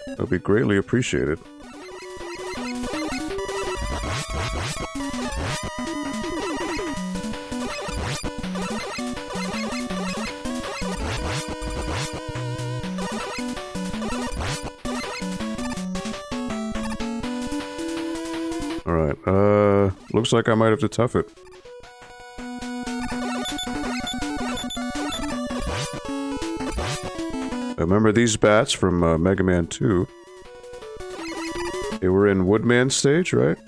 That would be greatly appreciated. Alright, looks like I might have to tough it. I remember these bats from Mega Man 2. They were in Woodman stage, right?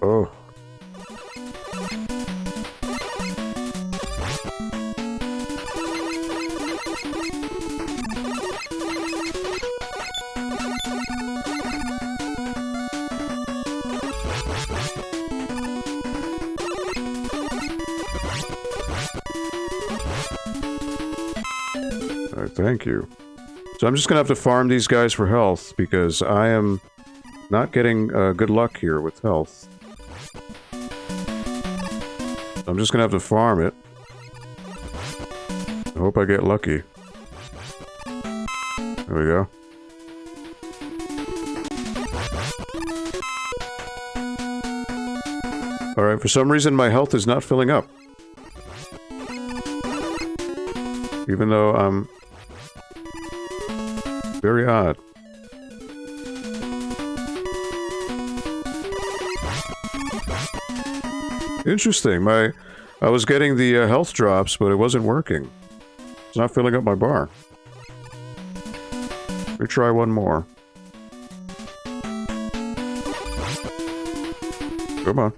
Oh. Alright, thank you. So I'm just gonna have to farm these guys for health, because I am not getting good luck here with health. I'm just gonna have to farm it. I hope I get lucky. There we go. Alright, for some reason my health is not filling up. Even though I'm... very odd. Interesting, I was getting the health drops, but it wasn't working. It's not filling up my bar. Let me try one more. Come on.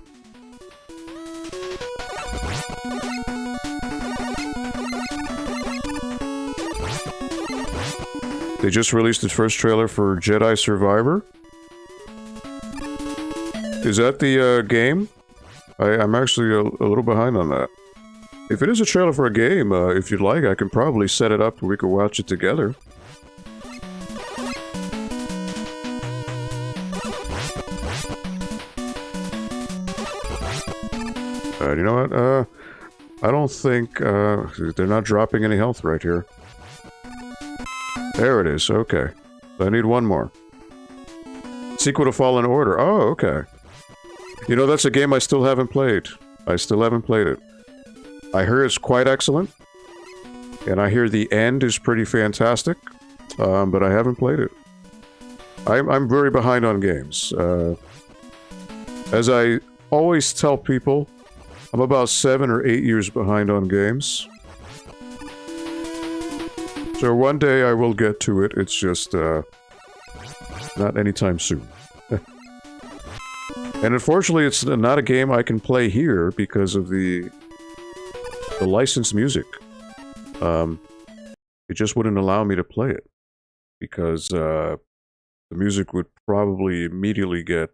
They just released the first trailer for Jedi Survivor. Is that the game? I'm actually a little behind on that. If it is a trailer for a game, if you'd like, I can probably set it up where we can watch it together. You know what? I don't think they're not dropping any health right here. There it is, okay. So I need one more. Sequel to Fallen Order. Oh, okay. You know, that's a game I still haven't played. I still haven't played it. I hear it's quite excellent. And I hear the end is pretty fantastic. But I haven't played it. I'm very behind on games. As I always tell people, I'm about 7 or 8 years behind on games. So one day I will get to it, it's just, not anytime soon. And unfortunately, it's not a game I can play here because of the licensed music. It just wouldn't allow me to play it. Because, the music would probably immediately get,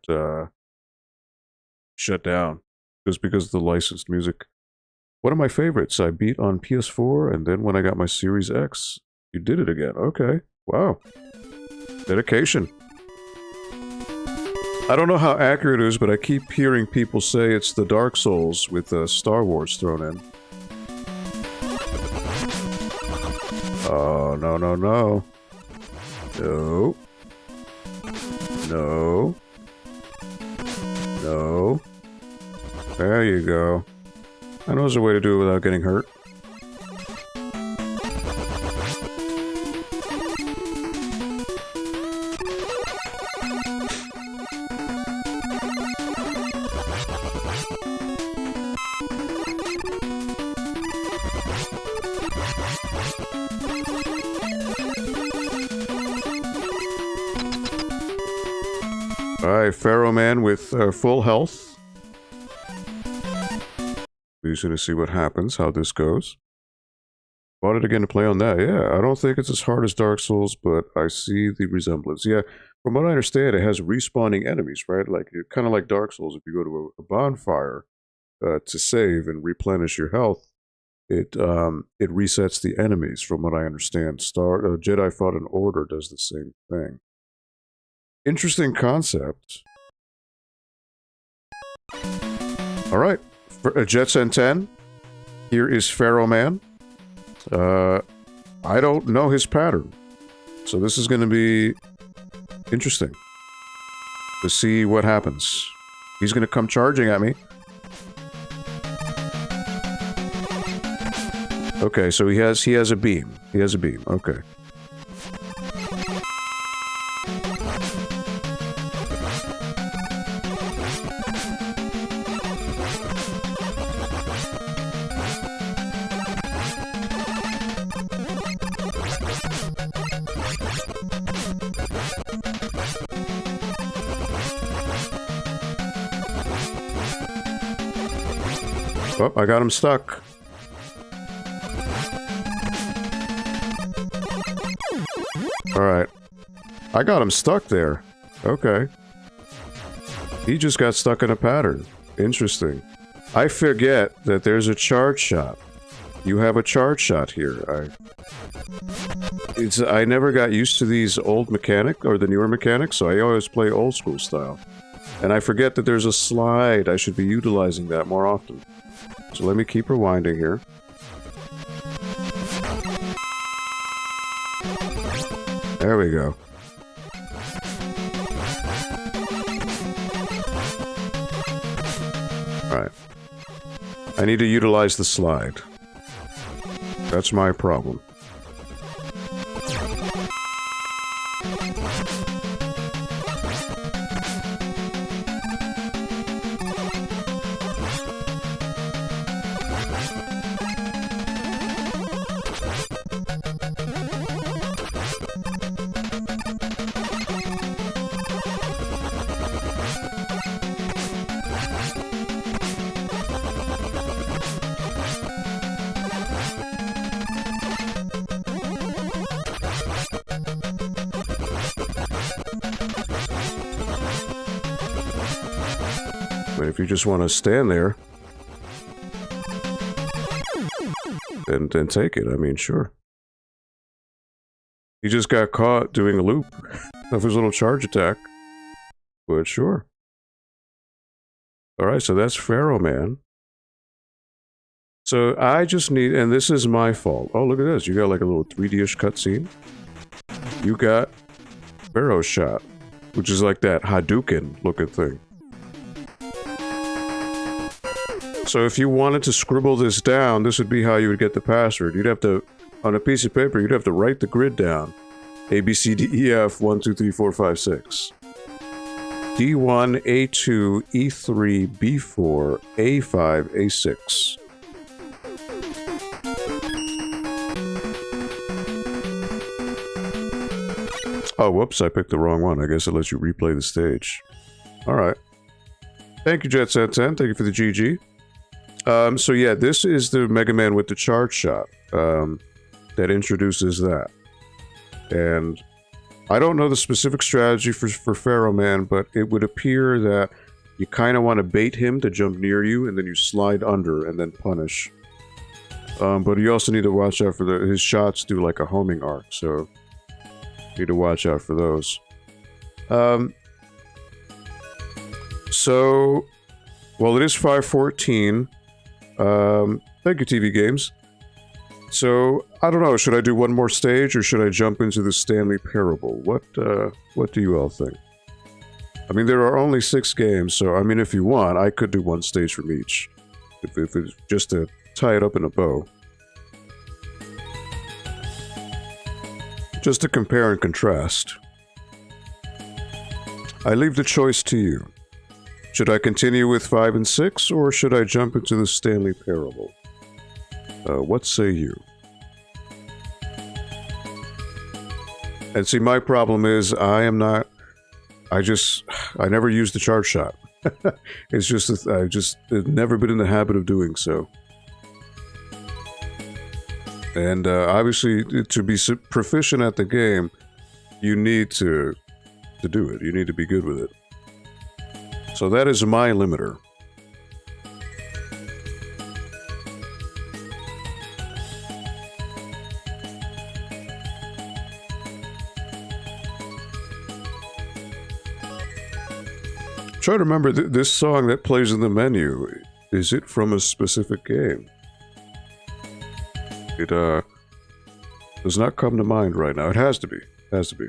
shut down. Just because of the licensed music. One of my favorites I beat on PS4, and then when I got my Series X, you did it again. Okay. Wow. Dedication. I don't know how accurate it is, but I keep hearing people say it's the Dark Souls with Star Wars thrown in. Oh, no, no, no. No. No. No. There you go. I know there's a way to do it without getting hurt. Alright, Pharaoh Man with full health. We're just gonna see what happens, how this goes. Bought it again to play on that. Yeah, I don't think it's as hard as Dark Souls, but I see the resemblance. Yeah, from what I understand, it has respawning enemies, right? Like, kind of like Dark Souls. If you go to a bonfire, to save and replenish your health, it resets the enemies, from what I understand. Jedi Fallen Order does the same thing. Interesting concept. All right, Jetson 10. Here is Pharaoh Man. I don't know his pattern, so this is going to be interesting to see what happens. He's going to come charging at me. Okay, so he has a beam. He has a beam. Okay. Oh, I got him stuck. Alright. I got him stuck there. Okay. He just got stuck in a pattern. Interesting. I forget that there's a charge shot. You have a charge shot here. I never got used to these old mechanic, or the newer mechanics, so I always play old school style. And I forget that there's a slide. I should be utilizing that more often. So let me keep rewinding here. There we go. Alright. I need to utilize the slide. That's my problem. If you just want to stand there and take it, I mean, sure. He just got caught doing a loop of his little charge attack, but sure. Alright, so that's Pharaoh Man. So I just need, and this is my fault. Oh, look at this. You got like a little 3D-ish cutscene. You got Pharaoh shot, which is like that Hadouken looking thing. So if you wanted to scribble this down, this would be how you would get the password. You'd have to, on a piece of paper, you'd have to write the grid down. A, B, C, D, E, F, 1, 2, 3, 4, 5, 6. D1, A2, E3, B4, A5, A6. Oh, whoops, I picked the wrong one. I guess it lets you replay the stage. Alright. Thank you, JetSet10. Thank you for the GG. So yeah, this is the Mega Man with the charge shot, that introduces that. And I don't know the specific strategy for Pharaoh Man, but it would appear that you kind of want to bait him to jump near you, and then you slide under and then punish. But you also need to watch out for his shots do like a homing arc, so you need to watch out for those. So, well, it is 5:14. Thank you, TV Games. So, I don't know, should I do one more stage, or should I jump into the Stanley Parable? What do you all think? I mean, there are only 6 games, so, I mean, if you want, I could do one stage from each. If it's just to tie it up in a bow. Just to compare and contrast. I leave the choice to you. Should I continue with 5 and 6, or should I jump into the Stanley Parable? What say you? And see, my problem is, I never use the charge shot. It's just that I've never been in the habit of doing so. And obviously, to be proficient at the game, you need to do it. You need to be good with it. So that is my limiter. trying to remember this song that plays in the menu. Is it from a specific game? It does not come to mind right now. It has to be. It has to be.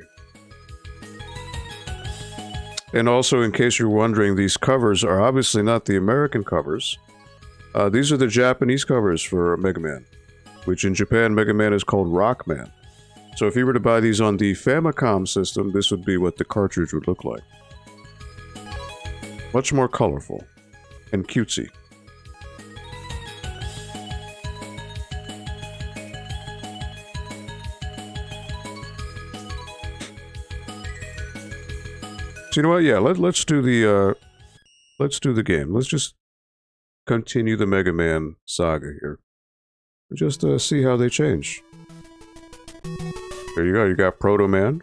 And also, in case you're wondering, these covers are obviously not the American covers. These are the Japanese covers for Mega Man, which in Japan, Mega Man is called Rockman. So if you were to buy these on the Famicom system, this would be what the cartridge would look like. Much more colorful and cutesy. So you know what? Yeah, let's do the game. Let's just continue the Mega Man saga here. Just see how they change. There you go. You got Proto Man.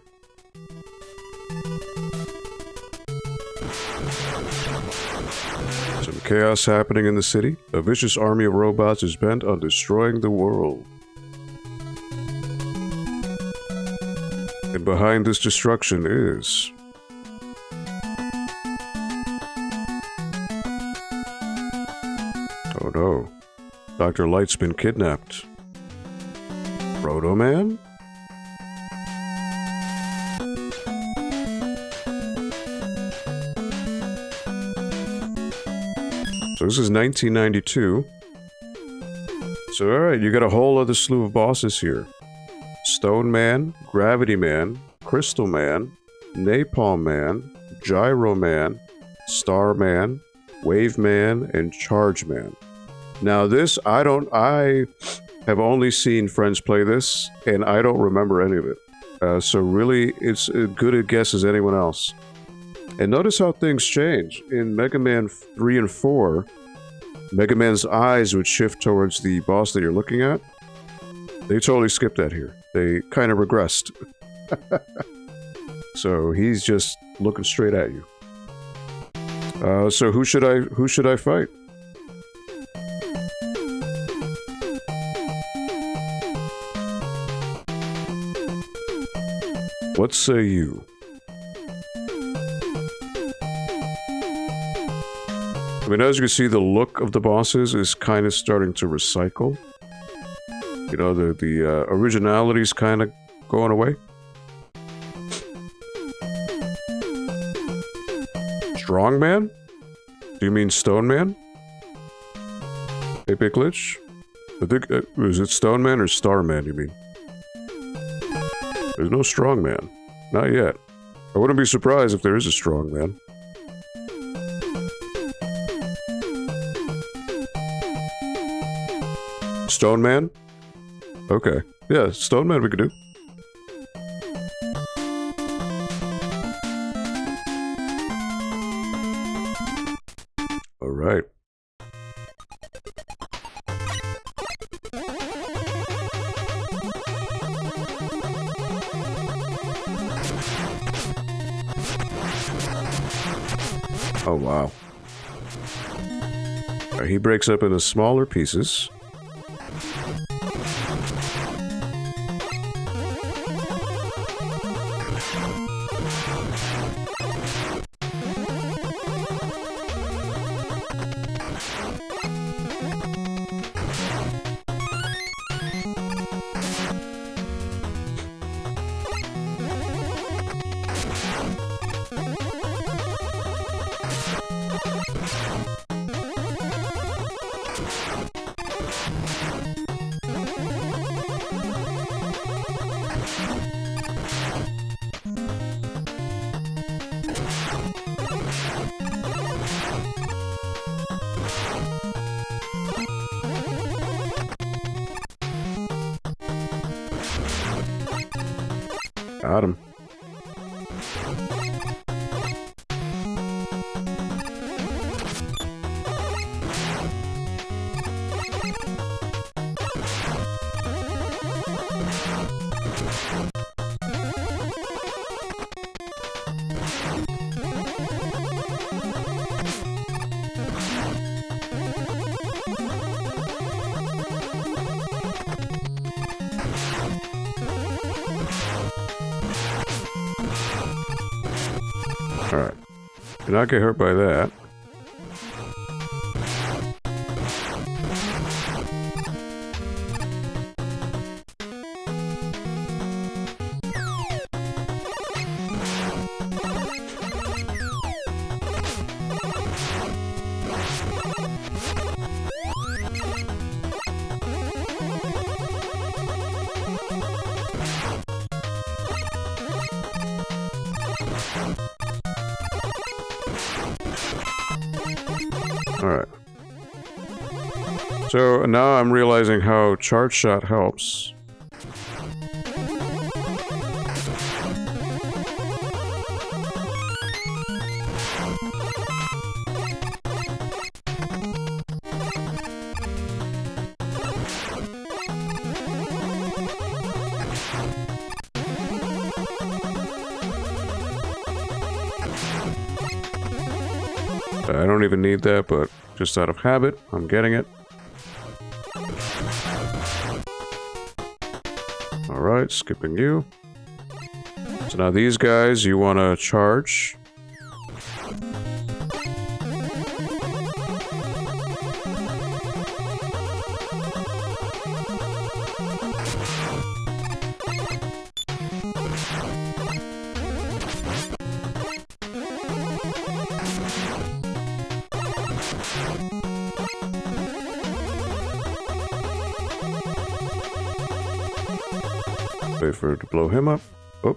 Some chaos happening in the city. A vicious army of robots is bent on destroying the world. And behind this destruction is... oh no. Dr. Light's been kidnapped. Proto Man? So this is 1992. So alright, you got a whole other slew of bosses here. Stone Man, Gravity Man, Crystal Man, Napalm Man, Gyro Man, Star Man, Wave Man, and Charge Man. Now this, I have only seen friends play this, and I don't remember any of it. So really, it's as good a guess as anyone else. And notice how things change. In Mega Man 3 and 4, Mega Man's eyes would shift towards the boss that you're looking at. They totally skipped that here. They kind of regressed. So he's just looking straight at you. So who should I fight? What say you? I mean, as you can see, the look of the bosses is kind of starting to recycle. You know, the originality's kind of going away. Strong Man? Do you mean Stone Man? Hey, Big Glitch? I think, is it Stone Man or Star Man, you mean? There's no Strong Man. Not yet. I wouldn't be surprised if there is a Strong Man. Stone Man? Okay. Yeah, Stone Man we could do. Alright. Oh, wow. He breaks up into smaller pieces. Got him. Alright. Do not get hurt by that. Alright. So now I'm realizing how charge shot helps. I don't even need that, but just out of habit, I'm getting it. Alright, skipping you. So now these guys, you want to charge. Wait for it to blow him up. Oh.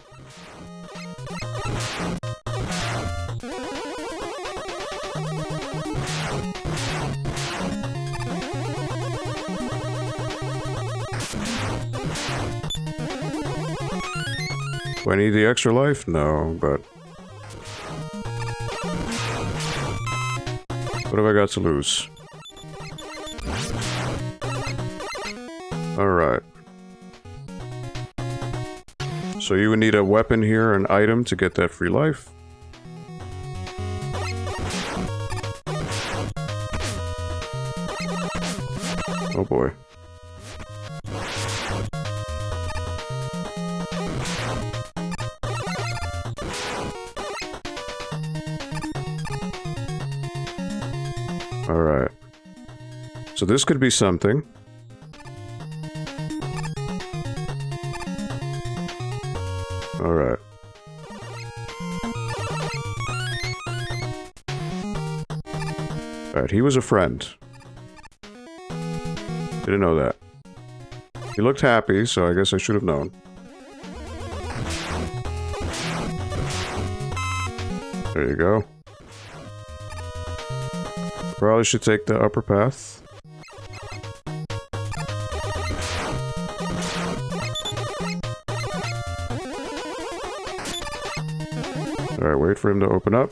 Do I need the extra life? No, but... what have I got to lose? Alright. So you would need a weapon here, an item, to get that free life. Oh boy. Alright. So this could be something. Alright. Alright, he was a friend. Didn't know that. He looked happy, so I guess I should have known. There you go. Probably should take the upper path. Alright, wait for him to open up.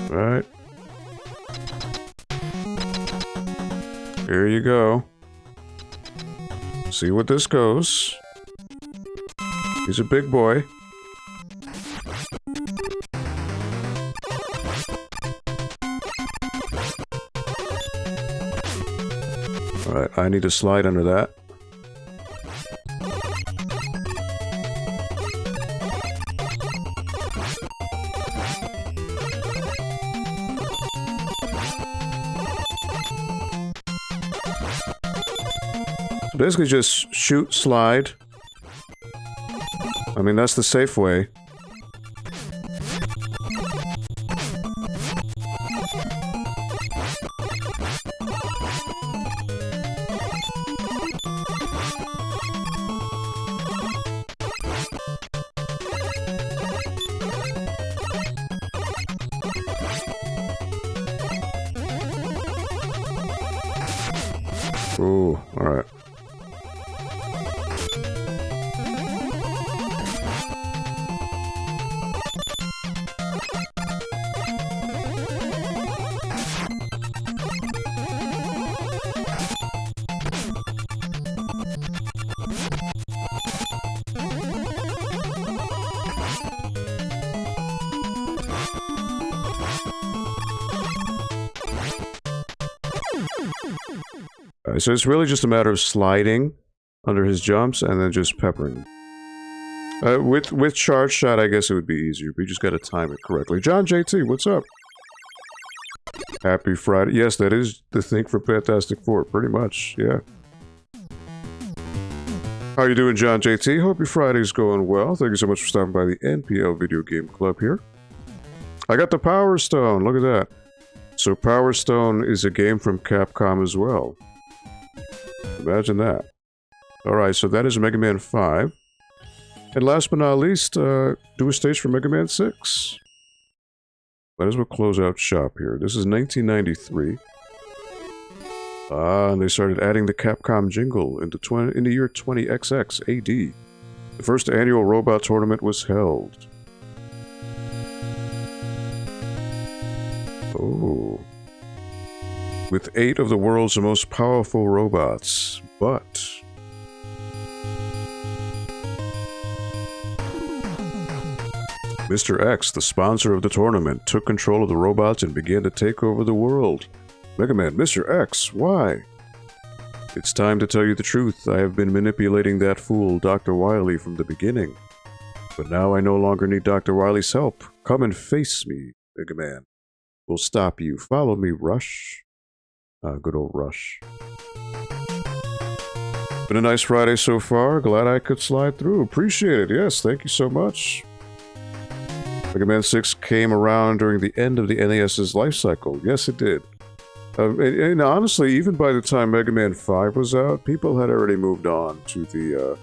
Right. Here you go. See what this goes. He's a big boy. Alright, I need to slide under that. Basically just shoot, slide. I mean, that's the safe way. Ooh, alright. So it's really just a matter of sliding under his jumps and then just peppering. With charge shot, I guess it would be easier, but you just gotta time it correctly. John JT, what's up? Happy Friday. Yes, that is the thing for Fantastic Four, pretty much, yeah. How you doing, John JT? Hope your Friday's going well. Thank you so much for stopping by the NPL Video Game Club here. I got the Power Stone, look at that. So Power Stone is a game from Capcom as well. Imagine that. Alright, so that is Mega Man 5. And last but not least, do a stage for Mega Man 6. Might as well close out shop here. This is 1993. And they started adding the Capcom jingle in the year 20XX AD. The first annual robot tournament was held. Oh. With 8 of the world's most powerful robots, but... Mr. X, the sponsor of the tournament, took control of the robots and began to take over the world. Mega Man, Mr. X, why? It's time to tell you the truth. I have been manipulating that fool, Dr. Wily, from the beginning. But now I no longer need Dr. Wily's help. Come and face me, Mega Man. We'll stop you. Follow me, Rush. Good old Rush. Been a nice Friday so far. Glad I could slide through. Appreciate it. Yes, thank you so much. Mega Man 6 came around during the end of the NES's life cycle. Yes, it did. And honestly, even by the time Mega Man 5 was out, people had already moved on to the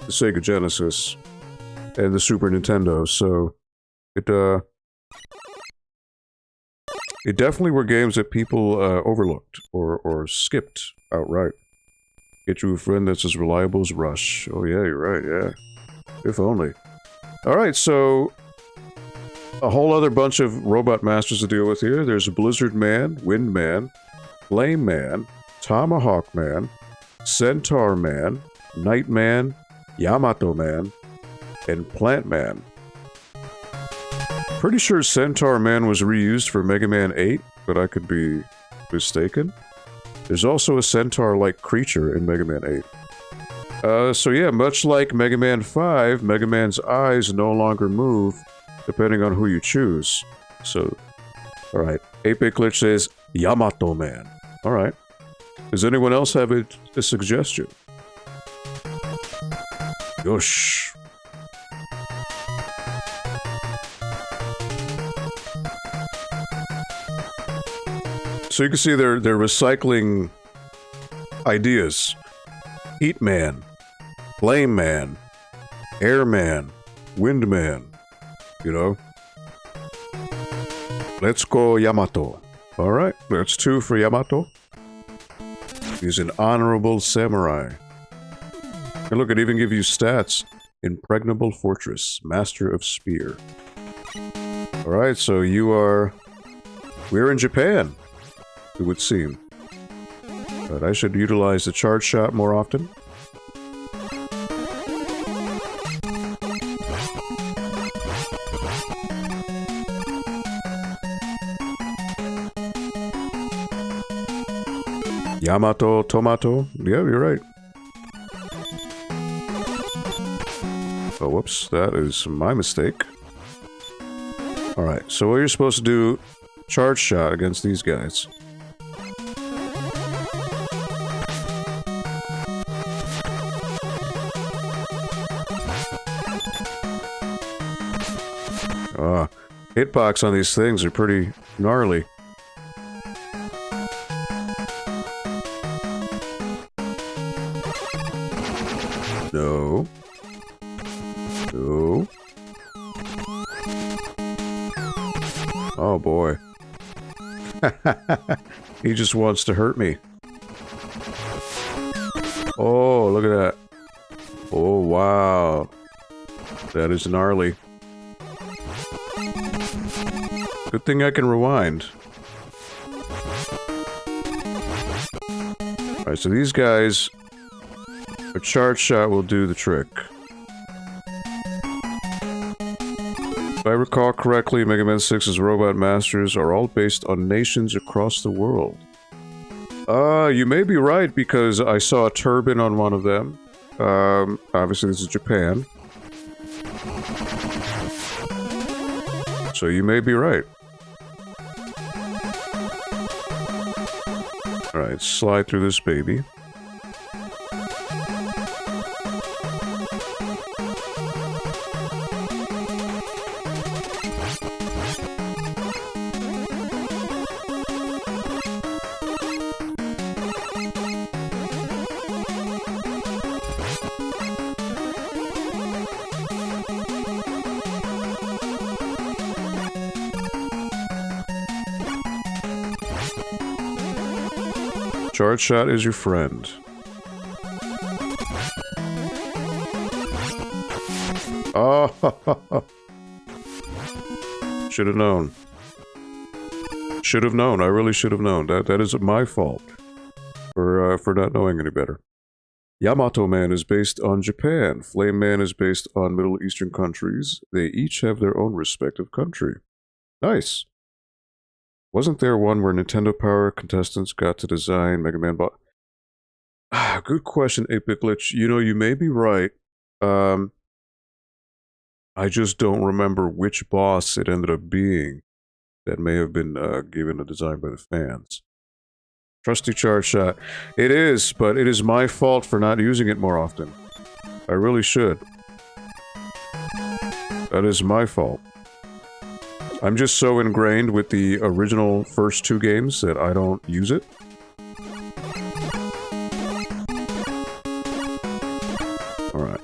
Sega Genesis and the Super Nintendo, so it definitely were games that people overlooked or skipped outright. Get you a friend that's as reliable as Rush. Oh yeah, you're right, yeah. If only. Alright, so... a whole other bunch of robot masters to deal with here. There's Blizzard Man, Wind Man, Flame Man, Tomahawk Man, Centaur Man, Night Man, Yamato Man, and Plant Man. Pretty sure Centaur Man was reused for Mega Man 8, but I could be mistaken. There's also a centaur-like creature in Mega Man 8. So yeah, much like Mega Man 5, Mega Man's eyes no longer move depending on who you choose. So, alright. 8-Bit Glitch says, Yamato Man. Alright. Does anyone else have a suggestion? Yosh. So you can see they're recycling ideas. Heat Man, Flame Man, Air Man, Wind Man. You know? Let's go Yamato. Alright, that's 2 for Yamato. He's an honorable samurai. And look, it even gives you stats. Impregnable Fortress, Master of Spear. Alright, so you are... we're in Japan, it would seem. But I should utilize the charge shot more often. Yamato, Tomato. Yeah, you're right. Oh, whoops. That is my mistake. Alright, so what you're supposed to do... charge shot against these guys. Hitbox on these things are pretty gnarly. No. No. Oh boy. He just wants to hurt me. Oh, look at that. Oh, wow. That is gnarly. Good thing I can rewind. Alright, so these guys... a charge shot will do the trick. If I recall correctly, Mega Man 6's robot masters are all based on nations across the world. You may be right, because I saw a turban on one of them. Obviously this is Japan. So you may be right. Alright, slide through this baby. Charge shot is your friend. Oh, should have known. Should have known. I really should have known. That is my fault for not knowing any better. Yamato Man is based on Japan. Flame Man is based on Middle Eastern countries. They each have their own respective country. Nice. Wasn't there one where Nintendo Power contestants got to design Mega Man boss? Good question, 8-Bit Glitch. You know, you may be right. I just don't remember which boss it ended up being that may have been given a design by the fans. Trusty charge shot. It is, but it is my fault for not using it more often. I really should. That is my fault. I'm just so ingrained with the original first two games that I don't use it. Alright.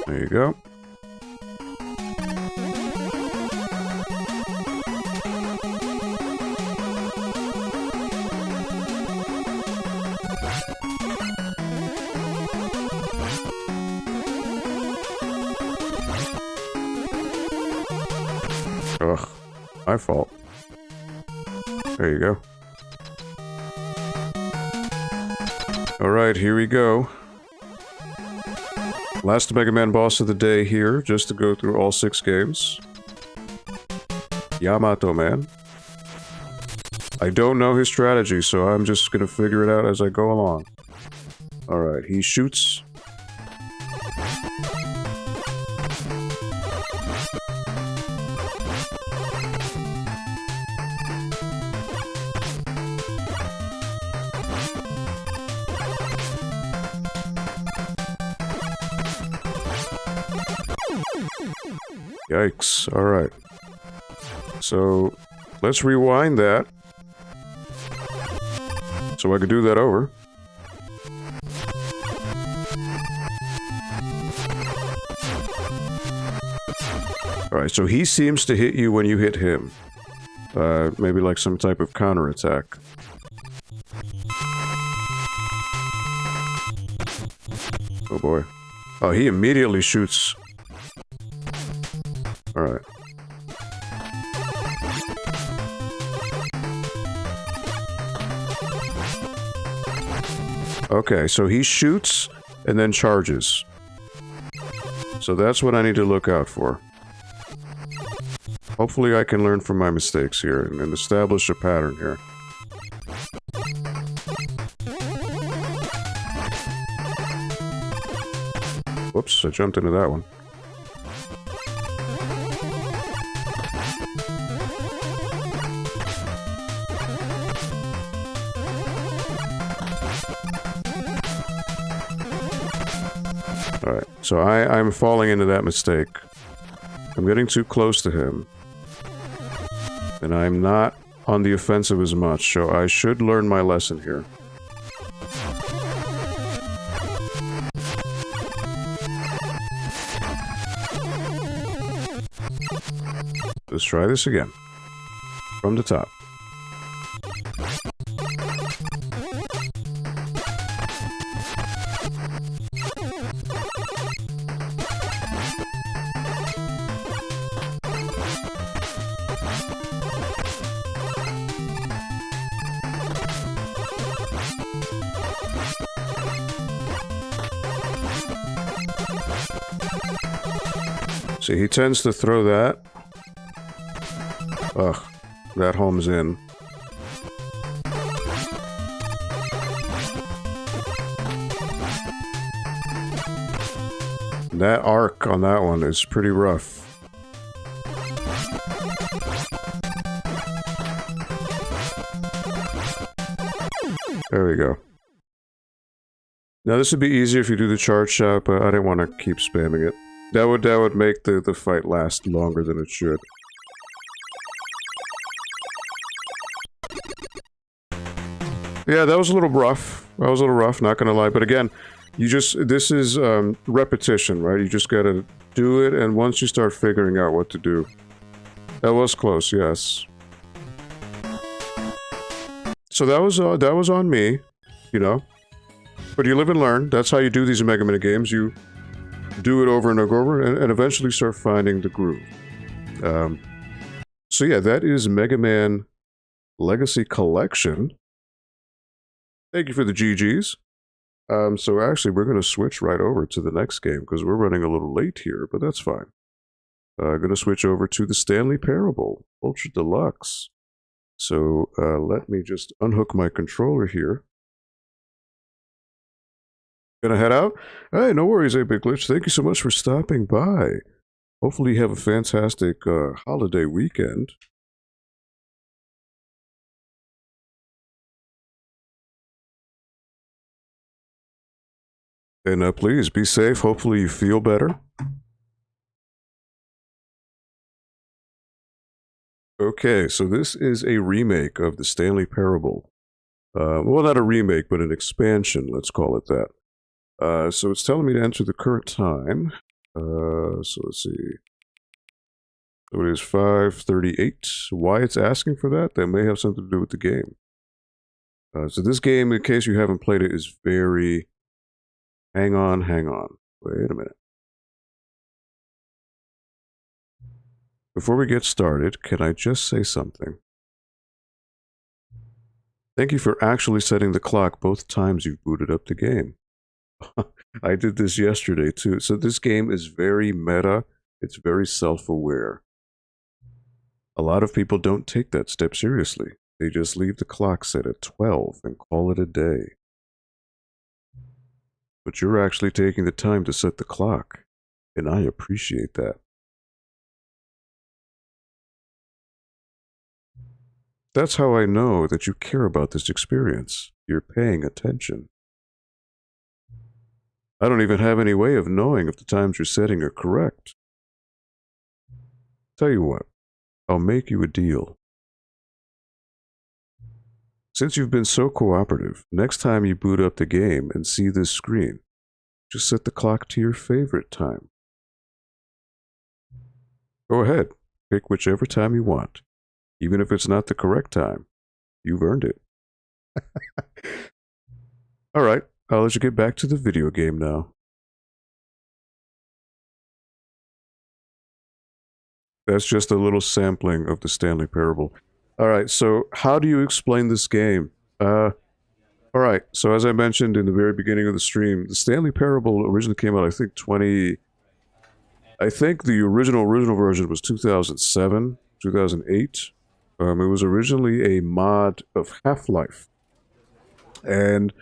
There you go. Ugh, my fault. There you go. Alright, here we go. Last Mega Man boss of the day here, just to go through all 6 games. Yamato Man. I don't know his strategy, so I'm just gonna figure it out as I go along. Alright, he shoots. Yikes. Alright. So, let's rewind that. So I could do that over. Alright, so he seems to hit you when you hit him. Maybe like some type of counterattack. Oh boy. Oh, he immediately shoots. Alright. Okay, so he shoots and then charges. So that's what I need to look out for. Hopefully I can learn from my mistakes here and establish a pattern here. Whoops, I jumped into that one. Alright, so I'm falling into that mistake. I'm getting too close to him. And I'm not on the offensive as much, so I should learn my lesson here. Let's try this again. From the top. See, he tends to throw that. Ugh, that homes in. That arc on that one is pretty rough. There we go. Now this would be easier if you do the charge shot, but I didn't want to keep spamming it. That would make the fight last longer than it should. Yeah, that was a little rough. That was a little rough, not gonna lie. But again, this is repetition, right? You just gotta do it, and once you start figuring out what to do. That was close, yes. So that was on me, you know. But you live and learn. That's how you do these Mega Man games. You do it over and over, and eventually start finding the groove. So yeah, that is Mega Man Legacy Collection. Thank you for the GGs. So actually, we're going to switch right over to the next game, because we're running a little late here, but that's fine. I'm going to switch over to the Stanley Parable, Ultra Deluxe. So let me just unhook my controller here. Gonna head out? Hey, no worries, Big Glitch. Thank you so much for stopping by. Hopefully you have a fantastic holiday weekend. And please, be safe. Hopefully you feel better. Okay, so this is a remake of the Stanley Parable. Well, not a remake, but an expansion, let's call it that. So it's telling me to enter the current time. So let's see. So it is 5:38. Why it's asking for that? That may have something to do with the game. So this game, in case you haven't played it, is very... Hang on. Wait a minute. Before we get started, can I just say something? Thank you for actually setting the clock both times you've booted up the game. I did this yesterday too. So this game is very meta. It's very self-aware. A lot of people don't take that step seriously. They just leave the clock set at 12 and call it a day. But you're actually taking the time to set the clock, and I appreciate that. That's how I know that you care about this experience. You're paying attention. I don't even have any way of knowing if the times you're setting are correct. Tell you what, I'll make you a deal. Since you've been so cooperative, next time you boot up the game and see this screen, just set the clock to your favorite time. Go ahead, pick whichever time you want. Even if it's not the correct time, you've earned it. Alright, I'll let you get back to the video game now. That's just a little sampling of the Stanley Parable. Alright, so how do you explain this game? Alright, so as I mentioned in the very beginning of the stream, the Stanley Parable originally came out, I think, I think the original version was 2007, 2008. It was originally a mod of Half-Life. And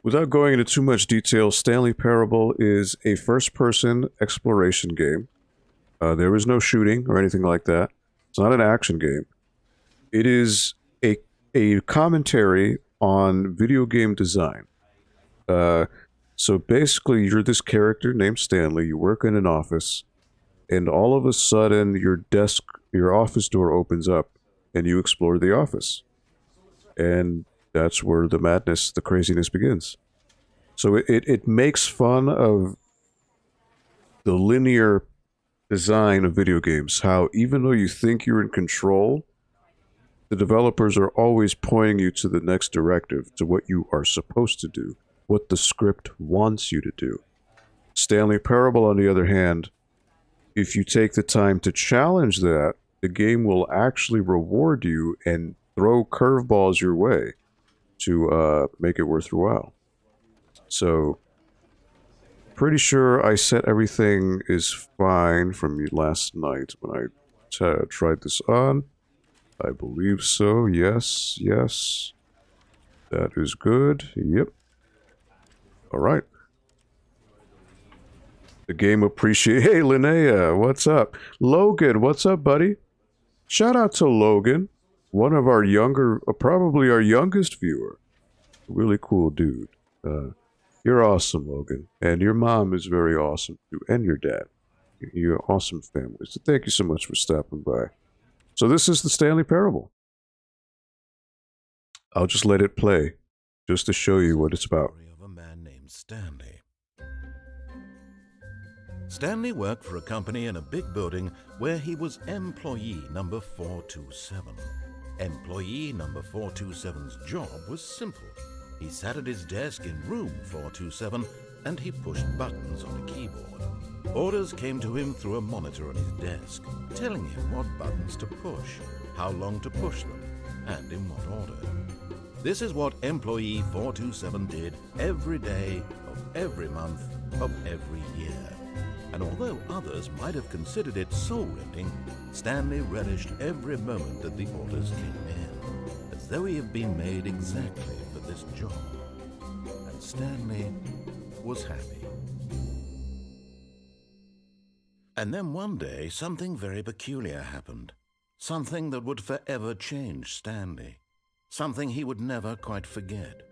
without going into too much detail, Stanley Parable is a first-person exploration game. There is no shooting or anything like that. It's not an action game. It is a commentary on video game design. So basically, you're this character named Stanley. You work in an office, and all of a sudden, your office door opens up, and you explore the office. And that's where the madness, the craziness begins. So it makes fun of the linear design of video games. How even though you think you're in control, the developers are always pointing you to the next directive, to what you are supposed to do, what the script wants you to do. Stanley Parable, on the other hand, if you take the time to challenge that, the game will actually reward you and throw curveballs your way to make it worth your while. So, pretty sure I set everything is fine from last night when I tried this on. I believe so. Yes, yes. That is good. Yep. Alright. The game appreciate. Hey, Linnea, what's up? Logan, what's up, buddy? Shout out to Logan, one of our younger, probably our youngest viewer. Really cool dude. You're awesome, Logan. And your mom is very awesome, too. And your dad. You're an awesome family. So thank you so much for stopping by. So this is the Stanley Parable. I'll just let it play, just to show you what it's about. Of a man named Stanley. Stanley worked for a company in a big building where he was employee number 427. Employee number 427's job was simple. He sat at his desk in room 427 and he pushed buttons on a keyboard. Orders came to him through a monitor on his desk, telling him what buttons to push, how long to push them, and in what order. This is what employee 427 did every day of every month of every year. And although others might have considered it soul-rending, Stanley relished every moment that the orders came in, as though he had been made exactly for this job. And Stanley was happy. And then one day, something very peculiar happened. Something that would forever change Stanley. Something he would never quite forget.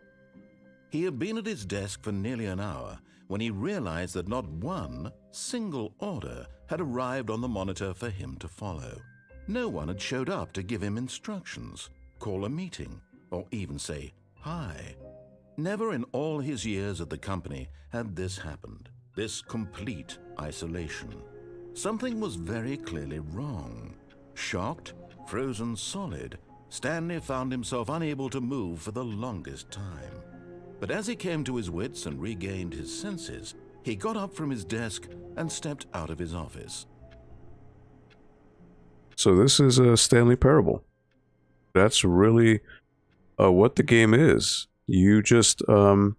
He had been at his desk for nearly an hour when he realized that not one single order had arrived on the monitor for him to follow. No one had showed up to give him instructions, call a meeting, or even say hi. Never in all his years at the company had this happened, this complete isolation. Something was very clearly wrong. Shocked, frozen solid, Stanley found himself unable to move for the longest time. But as he came to his wits and regained his senses, he got up from his desk and stepped out of his office. So this is a Stanley Parable. That's really what the game is. You just... So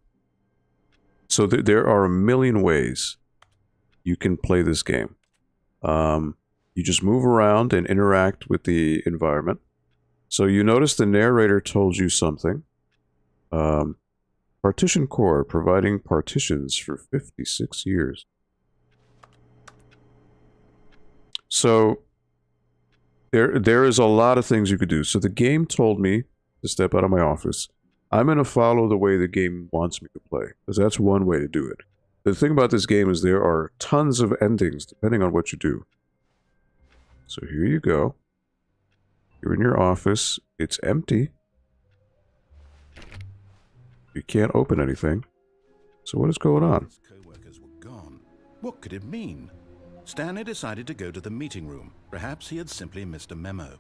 there are a million ways you can play this game. You just move around and interact with the environment. So you notice the narrator told you something. Partition Core, providing partitions for 56 years. So there is a lot of things you could do. So the game told me to step out of my office. I'm going to follow the way the game wants me to play, because that's one way to do it. The thing about this game is there are tons of endings depending on what you do. So here you go. You're in your office. It's empty. You can't open anything. So what is going on? His co-workers were gone. What could it mean? Stanley decided to go to the meeting room. Perhaps he had simply missed a memo.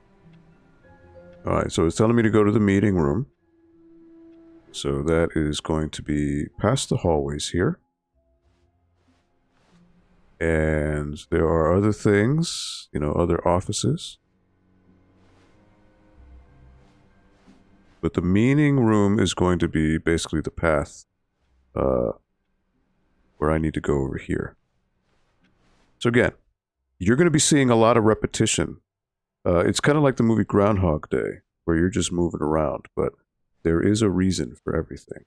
Alright, so it's telling me to go to the meeting room. So that is going to be past the hallways here. And there are other things, you know, other offices. But the meeting room is going to be basically the path where I need to go over here. So again, you're going to be seeing a lot of repetition. It's kind of like the movie Groundhog Day, where you're just moving around, but there is a reason for everything.